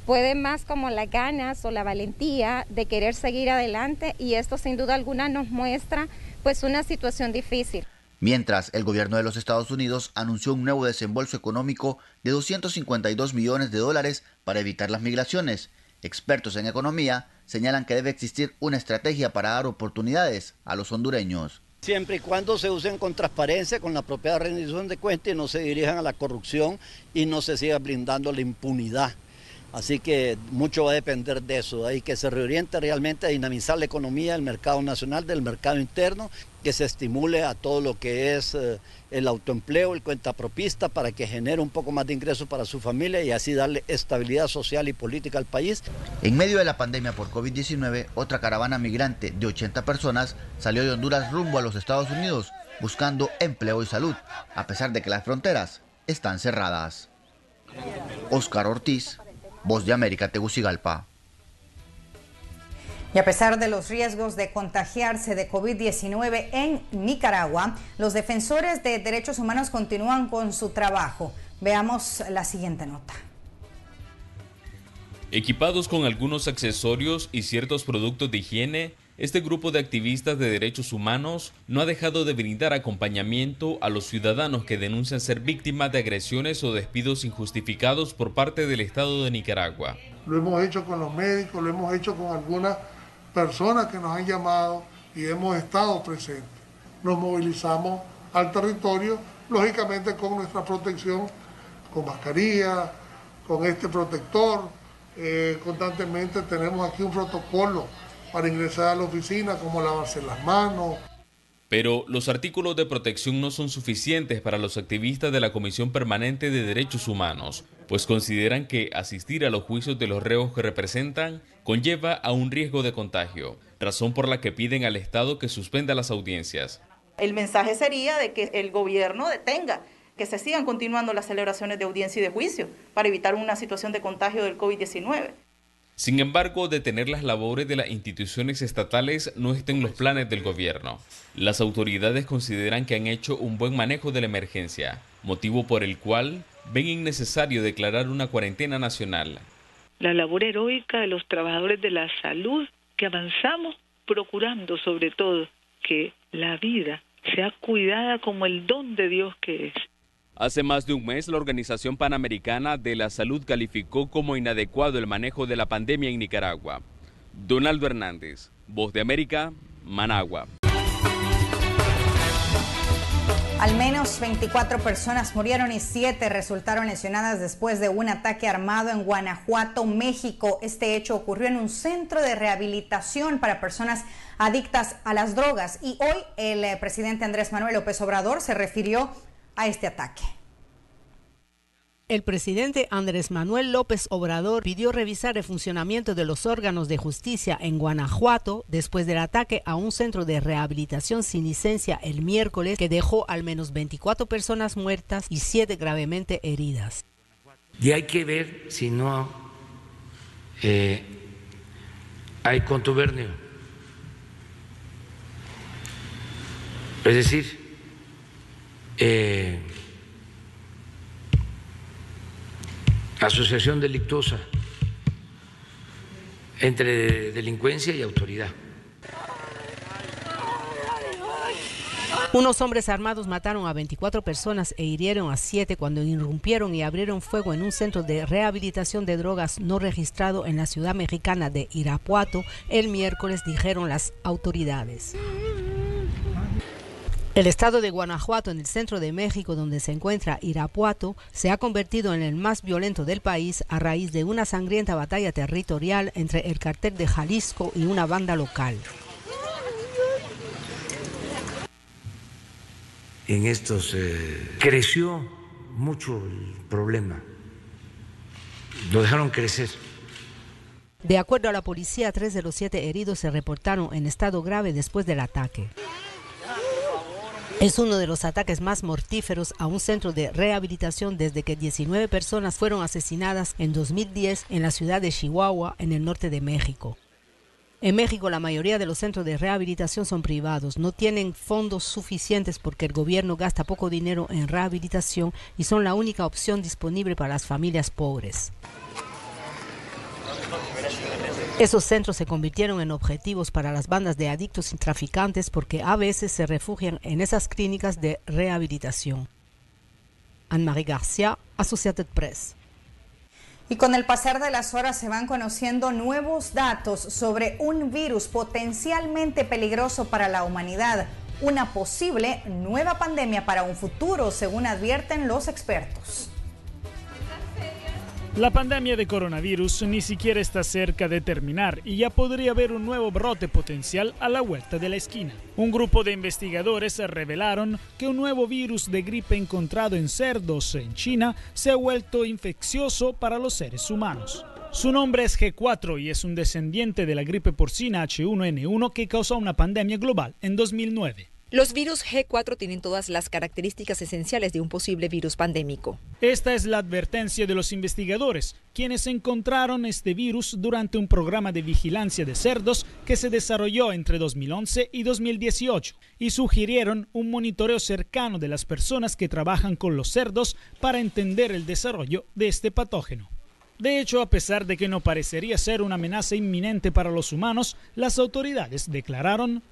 puede más como las ganas o la valentía de querer seguir adelante, y esto sin duda alguna nos muestra pues una situación difícil. Mientras, el gobierno de los Estados Unidos anunció un nuevo desembolso económico de $252 millones para evitar las migraciones. Expertos en economía señalan que debe existir una estrategia para dar oportunidades a los hondureños. Siempre y cuando se usen con transparencia, con la propia rendición de cuentas y no se dirijan a la corrupción y no se siga brindando la impunidad. Así que mucho va a depender de eso, hay que se reoriente realmente a dinamizar la economía del mercado nacional, del mercado interno, que se estimule a todo lo que es el autoempleo, el cuentapropista, para que genere un poco más de ingresos para su familia y así darle estabilidad social y política al país. En medio de la pandemia por COVID-19, otra caravana migrante de 80 personas salió de Honduras rumbo a los Estados Unidos, buscando empleo y salud, a pesar de que las fronteras están cerradas. Oscar Ortiz, Voz de América, Tegucigalpa. Y a pesar de los riesgos de contagiarse de COVID-19 en Nicaragua, los defensores de derechos humanos continúan con su trabajo. Veamos la siguiente nota. Equipados con algunos accesorios y ciertos productos de higiene, este grupo de activistas de derechos humanos no ha dejado de brindar acompañamiento a los ciudadanos que denuncian ser víctimas de agresiones o despidos injustificados por parte del Estado de Nicaragua. Lo hemos hecho con los médicos, lo hemos hecho con algunas personas que nos han llamado y hemos estado presentes. Nos movilizamos al territorio, lógicamente con nuestra protección, con mascarilla, con este protector. Constantemente tenemos aquí un protocolo para ingresar a la oficina, como lavarse las manos. Pero los artículos de protección no son suficientes para los activistas de la Comisión Permanente de Derechos Humanos, pues consideran que asistir a los juicios de los reos que representan conlleva a un riesgo de contagio, razón por la que piden al Estado que suspenda las audiencias. El mensaje sería de que el gobierno detenga que se sigan continuando las celebraciones de audiencia y de juicio para evitar una situación de contagio del COVID-19. Sin embargo, detener las labores de las instituciones estatales no está en los planes del gobierno. Las autoridades consideran que han hecho un buen manejo de la emergencia, motivo por el cual ven innecesario declarar una cuarentena nacional. La labor heroica de los trabajadores de la salud, que avanzamos procurando sobre todo que la vida sea cuidada como el don de Dios que es. Hace más de un mes, la Organización Panamericana de la Salud calificó como inadecuado el manejo de la pandemia en Nicaragua. Donaldo Hernández, Voz de América, Managua. Al menos 24 personas murieron y 7 resultaron lesionadas después de un ataque armado en Guanajuato, México. Este hecho ocurrió en un centro de rehabilitación para personas adictas a las drogas. Y hoy el presidente Andrés Manuel López Obrador se refirió a este ataque. El presidente Andrés Manuel López Obrador pidió revisar el funcionamiento de los órganos de justicia en Guanajuato después del ataque a un centro de rehabilitación sin licencia el miércoles que dejó al menos 24 personas muertas y 7 gravemente heridas. Y hay que ver si no hay contubernio. Es decir, asociación delictuosa entre delincuencia y autoridad. Unos hombres armados mataron a 24 personas e hirieron a 7 cuando irrumpieron y abrieron fuego en un centro de rehabilitación de drogas no registrado en la ciudad mexicana de Irapuato el miércoles, dijeron las autoridades. El estado de Guanajuato, en el centro de México, donde se encuentra Irapuato, se ha convertido en el más violento del país a raíz de una sangrienta batalla territorial entre el cártel de Jalisco y una banda local. En estos creció mucho el problema, lo dejaron crecer. De acuerdo a la policía, 3 de los 7 heridos se reportaron en estado grave después del ataque. Es uno de los ataques más mortíferos a un centro de rehabilitación desde que 19 personas fueron asesinadas en 2010 en la ciudad de Chihuahua, en el norte de México. En México, la mayoría de los centros de rehabilitación son privados, no tienen fondos suficientes porque el gobierno gasta poco dinero en rehabilitación y son la única opción disponible para las familias pobres. Esos centros se convirtieron en objetivos para las bandas de adictos y traficantes porque a veces se refugian en esas clínicas de rehabilitación. Anne-Marie García, Associated Press. Y con el pasar de las horas se van conociendo nuevos datos sobre un virus potencialmente peligroso para la humanidad, una posible nueva pandemia para un futuro, según advierten los expertos. La pandemia de coronavirus ni siquiera está cerca de terminar y ya podría haber un nuevo brote potencial a la vuelta de la esquina. Un grupo de investigadores revelaron que un nuevo virus de gripe encontrado en cerdos en China se ha vuelto infeccioso para los seres humanos. Su nombre es G4 y es un descendiente de la gripe porcina H1N1 que causó una pandemia global en 2009. Los virus G4 tienen todas las características esenciales de un posible virus pandémico. Esta es la advertencia de los investigadores, quienes encontraron este virus durante un programa de vigilancia de cerdos que se desarrolló entre 2011 y 2018 y sugirieron un monitoreo cercano de las personas que trabajan con los cerdos para entender el desarrollo de este patógeno. De hecho, a pesar de que no parecería ser una amenaza inminente para los humanos, las autoridades declararon: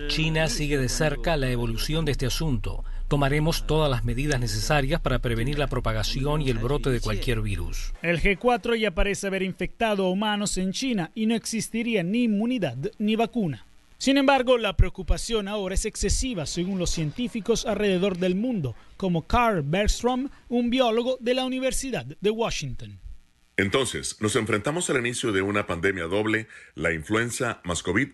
China sigue de cerca la evolución de este asunto. Tomaremos todas las medidas necesarias para prevenir la propagación y el brote de cualquier virus. El G4 ya parece haber infectado a humanos en China y no existiría ni inmunidad ni vacuna. Sin embargo, la preocupación ahora es excesiva, según los científicos alrededor del mundo, como Carl Bergstrom, un biólogo de la Universidad de Washington. Entonces, nos enfrentamos al inicio de una pandemia doble, la influenza más COVID.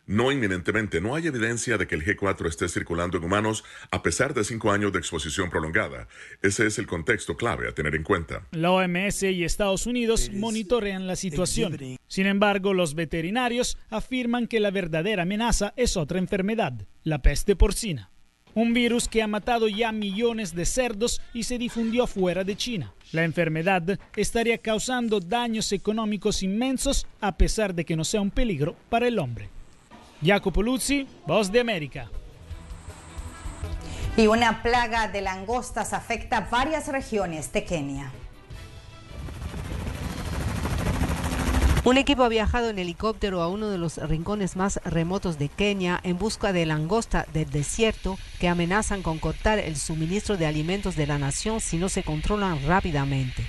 No inminentemente, no hay evidencia de que el G4 esté circulando en humanos a pesar de 5 años de exposición prolongada. Ese es el contexto clave a tener en cuenta. La OMS y Estados Unidos monitorean la situación. Sin embargo, los veterinarios afirman que la verdadera amenaza es otra enfermedad, la peste porcina. Un virus que ha matado ya millones de cerdos y se difundió fuera de China. La enfermedad estaría causando daños económicos inmensos a pesar de que no sea un peligro para el hombre. Jacopo Luzzi, Voz de América. Y una plaga de langostas afecta varias regiones de Kenia. Un equipo ha viajado en helicóptero a uno de los rincones más remotos de Kenia en busca de langosta del desierto que amenazan con cortar el suministro de alimentos de la nación si no se controlan rápidamente.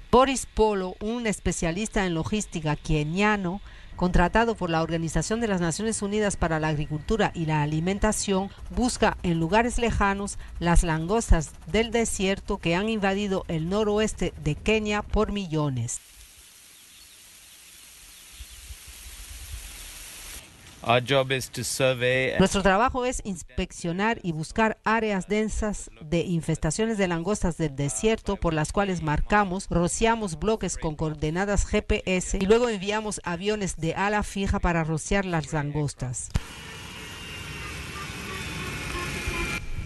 Boris Polo, un especialista en logística keniano, contratado por la Organización de las Naciones Unidas para la Agricultura y la Alimentación, busca en lugares lejanos las langostas del desierto que han invadido el noroeste de Kenia por millones. Nuestro trabajo es inspeccionar y buscar áreas densas de infestaciones de langostas del desierto por las cuales marcamos, rociamos bloques con coordenadas GPS y luego enviamos aviones de ala fija para rociar las langostas.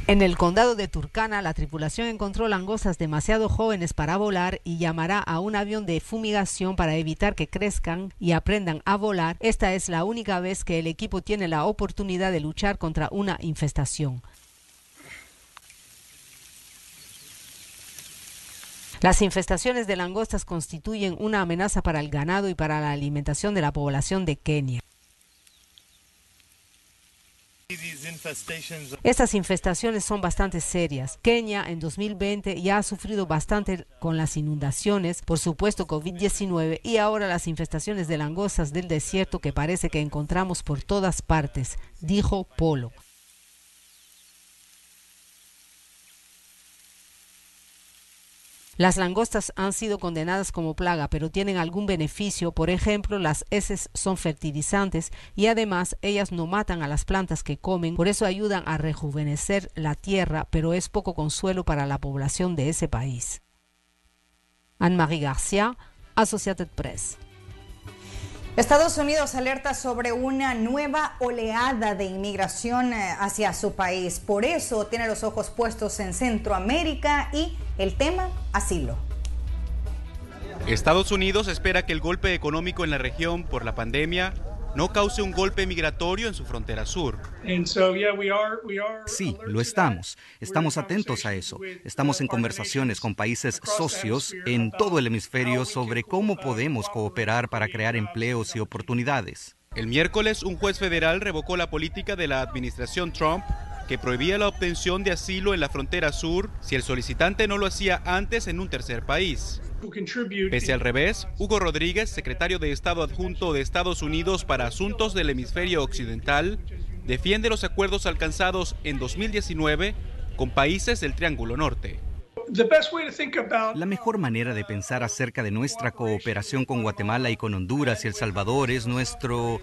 En el condado de Turkana, la tripulación encontró langostas demasiado jóvenes para volar y llamará a un avión de fumigación para evitar que crezcan y aprendan a volar. Esta es la única vez que el equipo tiene la oportunidad de luchar contra una infestación. Las infestaciones de langostas constituyen una amenaza para el ganado y para la alimentación de la población de Kenia. Estas infestaciones son bastante serias. Kenia en 2020 ya ha sufrido bastante con las inundaciones, por supuesto COVID-19 y ahora las infestaciones de langostas del desierto que parece que encontramos por todas partes, dijo Polo. Las langostas han sido condenadas como plaga, pero tienen algún beneficio. Por ejemplo, las heces son fertilizantes y además ellas no matan a las plantas que comen, por eso ayudan a rejuvenecer la tierra, pero es poco consuelo para la población de ese país. Anne-Marie García, Associated Press. Estados Unidos alerta sobre una nueva oleada de inmigración hacia su país. Por eso tiene los ojos puestos en Centroamérica y el tema asilo. Estados Unidos espera que el golpe económico en la región por la pandemia no cause un golpe migratorio en su frontera sur. Sí, lo estamos. Estamos atentos a eso. Estamos en conversaciones con países socios en todo el hemisferio sobre cómo podemos cooperar para crear empleos y oportunidades. El miércoles, un juez federal revocó la política de la administración Trump que prohibía la obtención de asilo en la frontera sur si el solicitante no lo hacía antes en un tercer país. Pese al revés, Hugo Rodríguez, secretario de Estado adjunto de Estados Unidos para Asuntos del Hemisferio Occidental, defiende los acuerdos alcanzados en 2019 con países del Triángulo Norte. La mejor manera de pensar acerca de nuestra cooperación con Guatemala y con Honduras y El Salvador es nuestro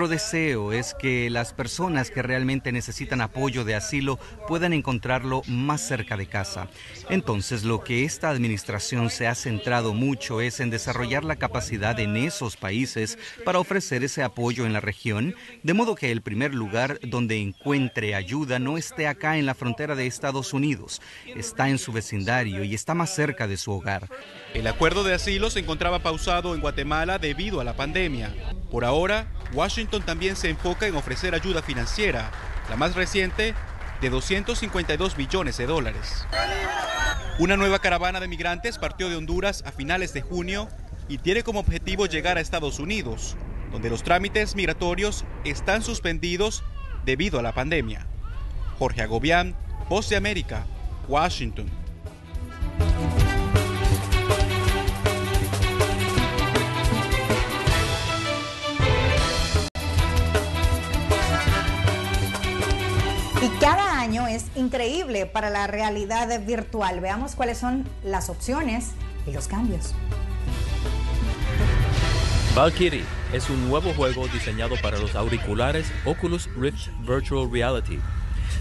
deseo es que las personas que realmente necesitan apoyo de asilo puedan encontrarlo más cerca de casa. Entonces, lo que esta administración se ha centrado mucho es en desarrollar la capacidad en esos países para ofrecer ese apoyo en la región, de modo que el primer lugar donde encuentre ayuda no esté acá en la frontera de Estados Unidos, está en su vecindario y está más cerca de su hogar. El acuerdo de asilo se encontraba pausado en Guatemala debido a la pandemia. Por ahora, Washington también se enfoca en ofrecer ayuda financiera, la más reciente de $252 millones. Una nueva caravana de migrantes partió de Honduras a finales de junio y tiene como objetivo llegar a Estados Unidos, donde los trámites migratorios están suspendidos debido a la pandemia. Jorge Agobián, Voz de América, Washington. Y cada año es increíble para la realidad virtual. Veamos cuáles son las opciones y los cambios. Valkyrie es un nuevo juego diseñado para los auriculares Oculus Rift Virtual Reality.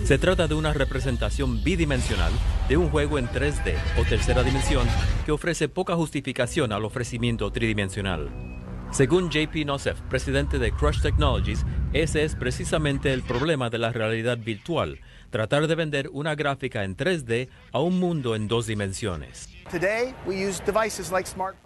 Se trata de una representación bidimensional de un juego en 3D o tercera dimensión que ofrece poca justificación al ofrecimiento tridimensional. Según JP Nosef, presidente de Crush Technologies, ese es precisamente el problema de la realidad virtual, tratar de vender una gráfica en 3D a un mundo en 2 dimensiones.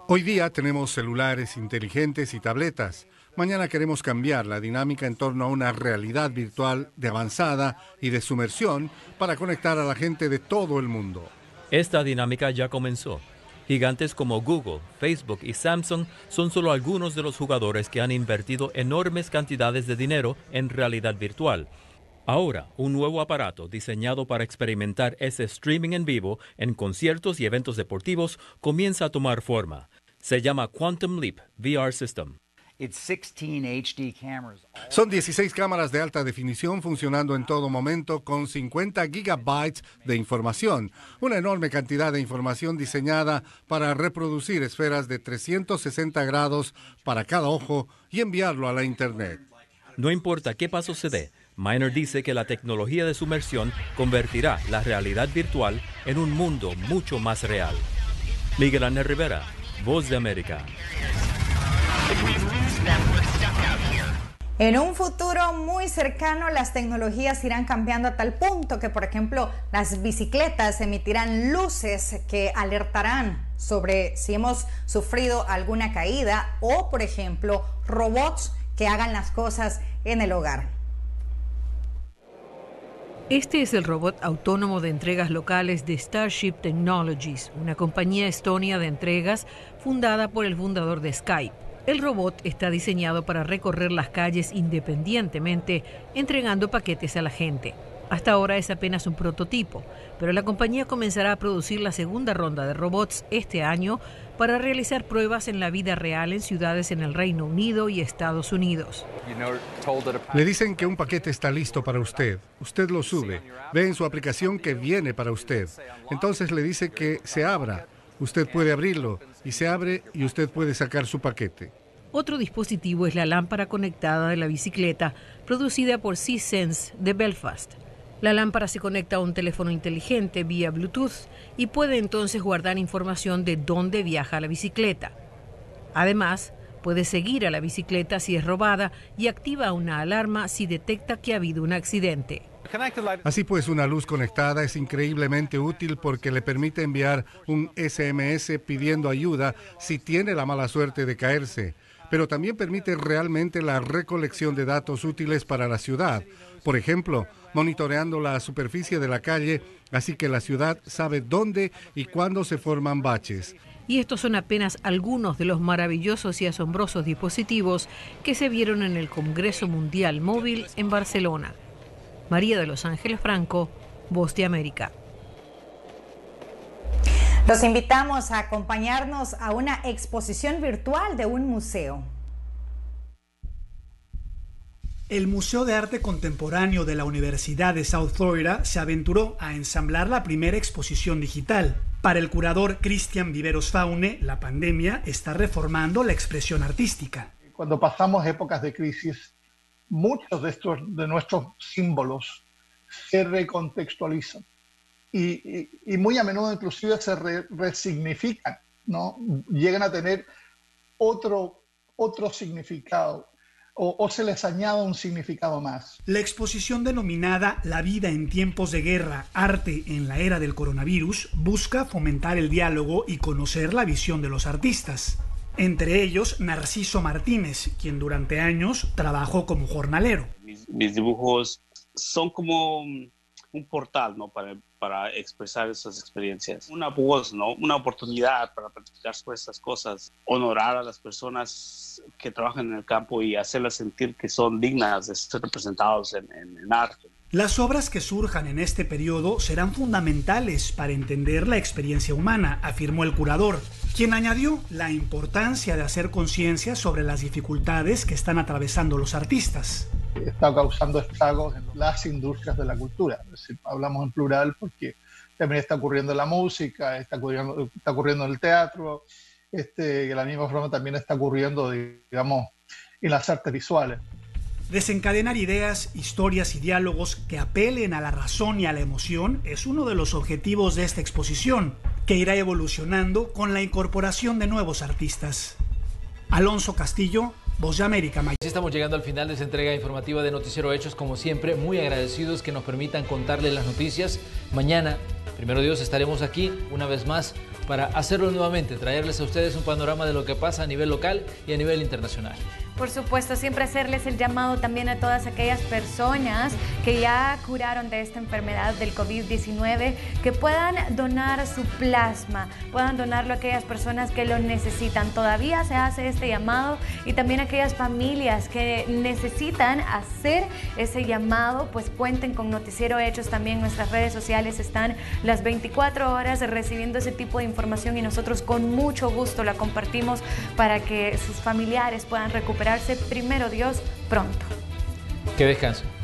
Hoy día tenemos celulares inteligentes y tabletas. Mañana queremos cambiar la dinámica en torno a una realidad virtual de avanzada y de sumersión para conectar a la gente de todo el mundo. Esta dinámica ya comenzó. Gigantes como Google, Facebook y Samsung son solo algunos de los jugadores que han invertido enormes cantidades de dinero en realidad virtual. Ahora, un nuevo aparato diseñado para experimentar ese streaming en vivo en conciertos y eventos deportivos comienza a tomar forma. Se llama Quantum Leap VR System. Son 16 cámaras de alta definición funcionando en todo momento con 50 gigabytes de información, una enorme cantidad de información diseñada para reproducir esferas de 360 grados para cada ojo y enviarlo a la Internet. No importa qué paso se dé, Miner dice que la tecnología de sumersión convertirá la realidad virtual en un mundo mucho más real. Miguel Ángel Rivera, Voz de América. En un futuro muy cercano, las tecnologías irán cambiando a tal punto que, por ejemplo, las bicicletas emitirán luces que alertarán sobre si hemos sufrido alguna caída o, por ejemplo, robots que hagan las cosas en el hogar. Este es el robot autónomo de entregas locales de Starship Technologies, una compañía estonia de entregas fundada por el fundador de Skype. El robot está diseñado para recorrer las calles independientemente, entregando paquetes a la gente. Hasta ahora es apenas un prototipo, pero la compañía comenzará a producir la segunda ronda de robots este año para realizar pruebas en la vida real en ciudades en el Reino Unido y Estados Unidos. Le dicen que un paquete está listo para usted. Usted lo sube, ve en su aplicación que viene para usted. Entonces le dice que se abra. Usted puede abrirlo y se abre y usted puede sacar su paquete. Otro dispositivo es la lámpara conectada de la bicicleta, producida por C-Sense de Belfast. La lámpara se conecta a un teléfono inteligente vía Bluetooth y puede entonces guardar información de dónde viaja la bicicleta. Además, puede seguir a la bicicleta si es robada y activa una alarma si detecta que ha habido un accidente. Así pues, una luz conectada es increíblemente útil porque le permite enviar un SMS pidiendo ayuda si tiene la mala suerte de caerse, pero también permite realmente la recolección de datos útiles para la ciudad. Por ejemplo, monitoreando la superficie de la calle, así que la ciudad sabe dónde y cuándo se forman baches. Y estos son apenas algunos de los maravillosos y asombrosos dispositivos que se vieron en el Congreso Mundial Móvil en Barcelona. María de Los Ángeles Franco, Voz de América. Los invitamos a acompañarnos a una exposición virtual de un museo. El Museo de Arte Contemporáneo de la Universidad de South Florida se aventuró a ensamblar la primera exposición digital. Para el curador Cristian Viveros Faune, la pandemia está reformando la expresión artística. Cuando pasamos épocas de crisis, muchos de nuestros símbolos se recontextualizan y muy a menudo inclusive se resignifican, ¿no? Llegan a tener otro significado o se les añade un significado más. La exposición denominada La vida en tiempos de guerra, arte en la era del coronavirus busca fomentar el diálogo y conocer la visión de los artistas. Entre ellos, Narciso Martínez, quien durante años trabajó como jornalero. Mis dibujos son como portal, ¿no? para expresar esas experiencias. Una voz, ¿no? Una oportunidad para platicar sobre estas cosas, honorar a las personas que trabajan en el campo y hacerlas sentir que son dignas de ser representados en arte. Las obras que surjan en este periodo serán fundamentales para entender la experiencia humana, afirmó el curador, quien añadió la importancia de hacer conciencia sobre las dificultades que están atravesando los artistas. Está causando estragos en las industrias de la cultura. Es decir, hablamos en plural porque también está ocurriendo en la música, está ocurriendo en el teatro, de la misma forma también está ocurriendo, digamos, en las artes visuales. Desencadenar ideas, historias y diálogos que apelen a la razón y a la emoción es uno de los objetivos de esta exposición, que irá evolucionando con la incorporación de nuevos artistas. Alonso Castillo, Voz de América. Estamos llegando al final de esta entrega informativa de Noticiero Hechos. Como siempre, muy agradecidos que nos permitan contarles las noticias. Mañana, primero Dios, estaremos aquí una vez más para hacerlo nuevamente, traerles a ustedes un panorama de lo que pasa a nivel local y a nivel internacional. Por supuesto, siempre hacerles el llamado también a todas aquellas personas que ya curaron de esta enfermedad del COVID-19, que puedan donar su plasma, puedan donarlo a aquellas personas que lo necesitan. Todavía se hace este llamado, y también aquellas familias que necesitan hacer ese llamado, pues cuenten con Noticiero Hechos. También nuestras redes sociales están las 24 horas recibiendo ese tipo de información, y nosotros con mucho gusto la compartimos para que sus familiares puedan recuperarse, primero Dios, pronto. Que descansen.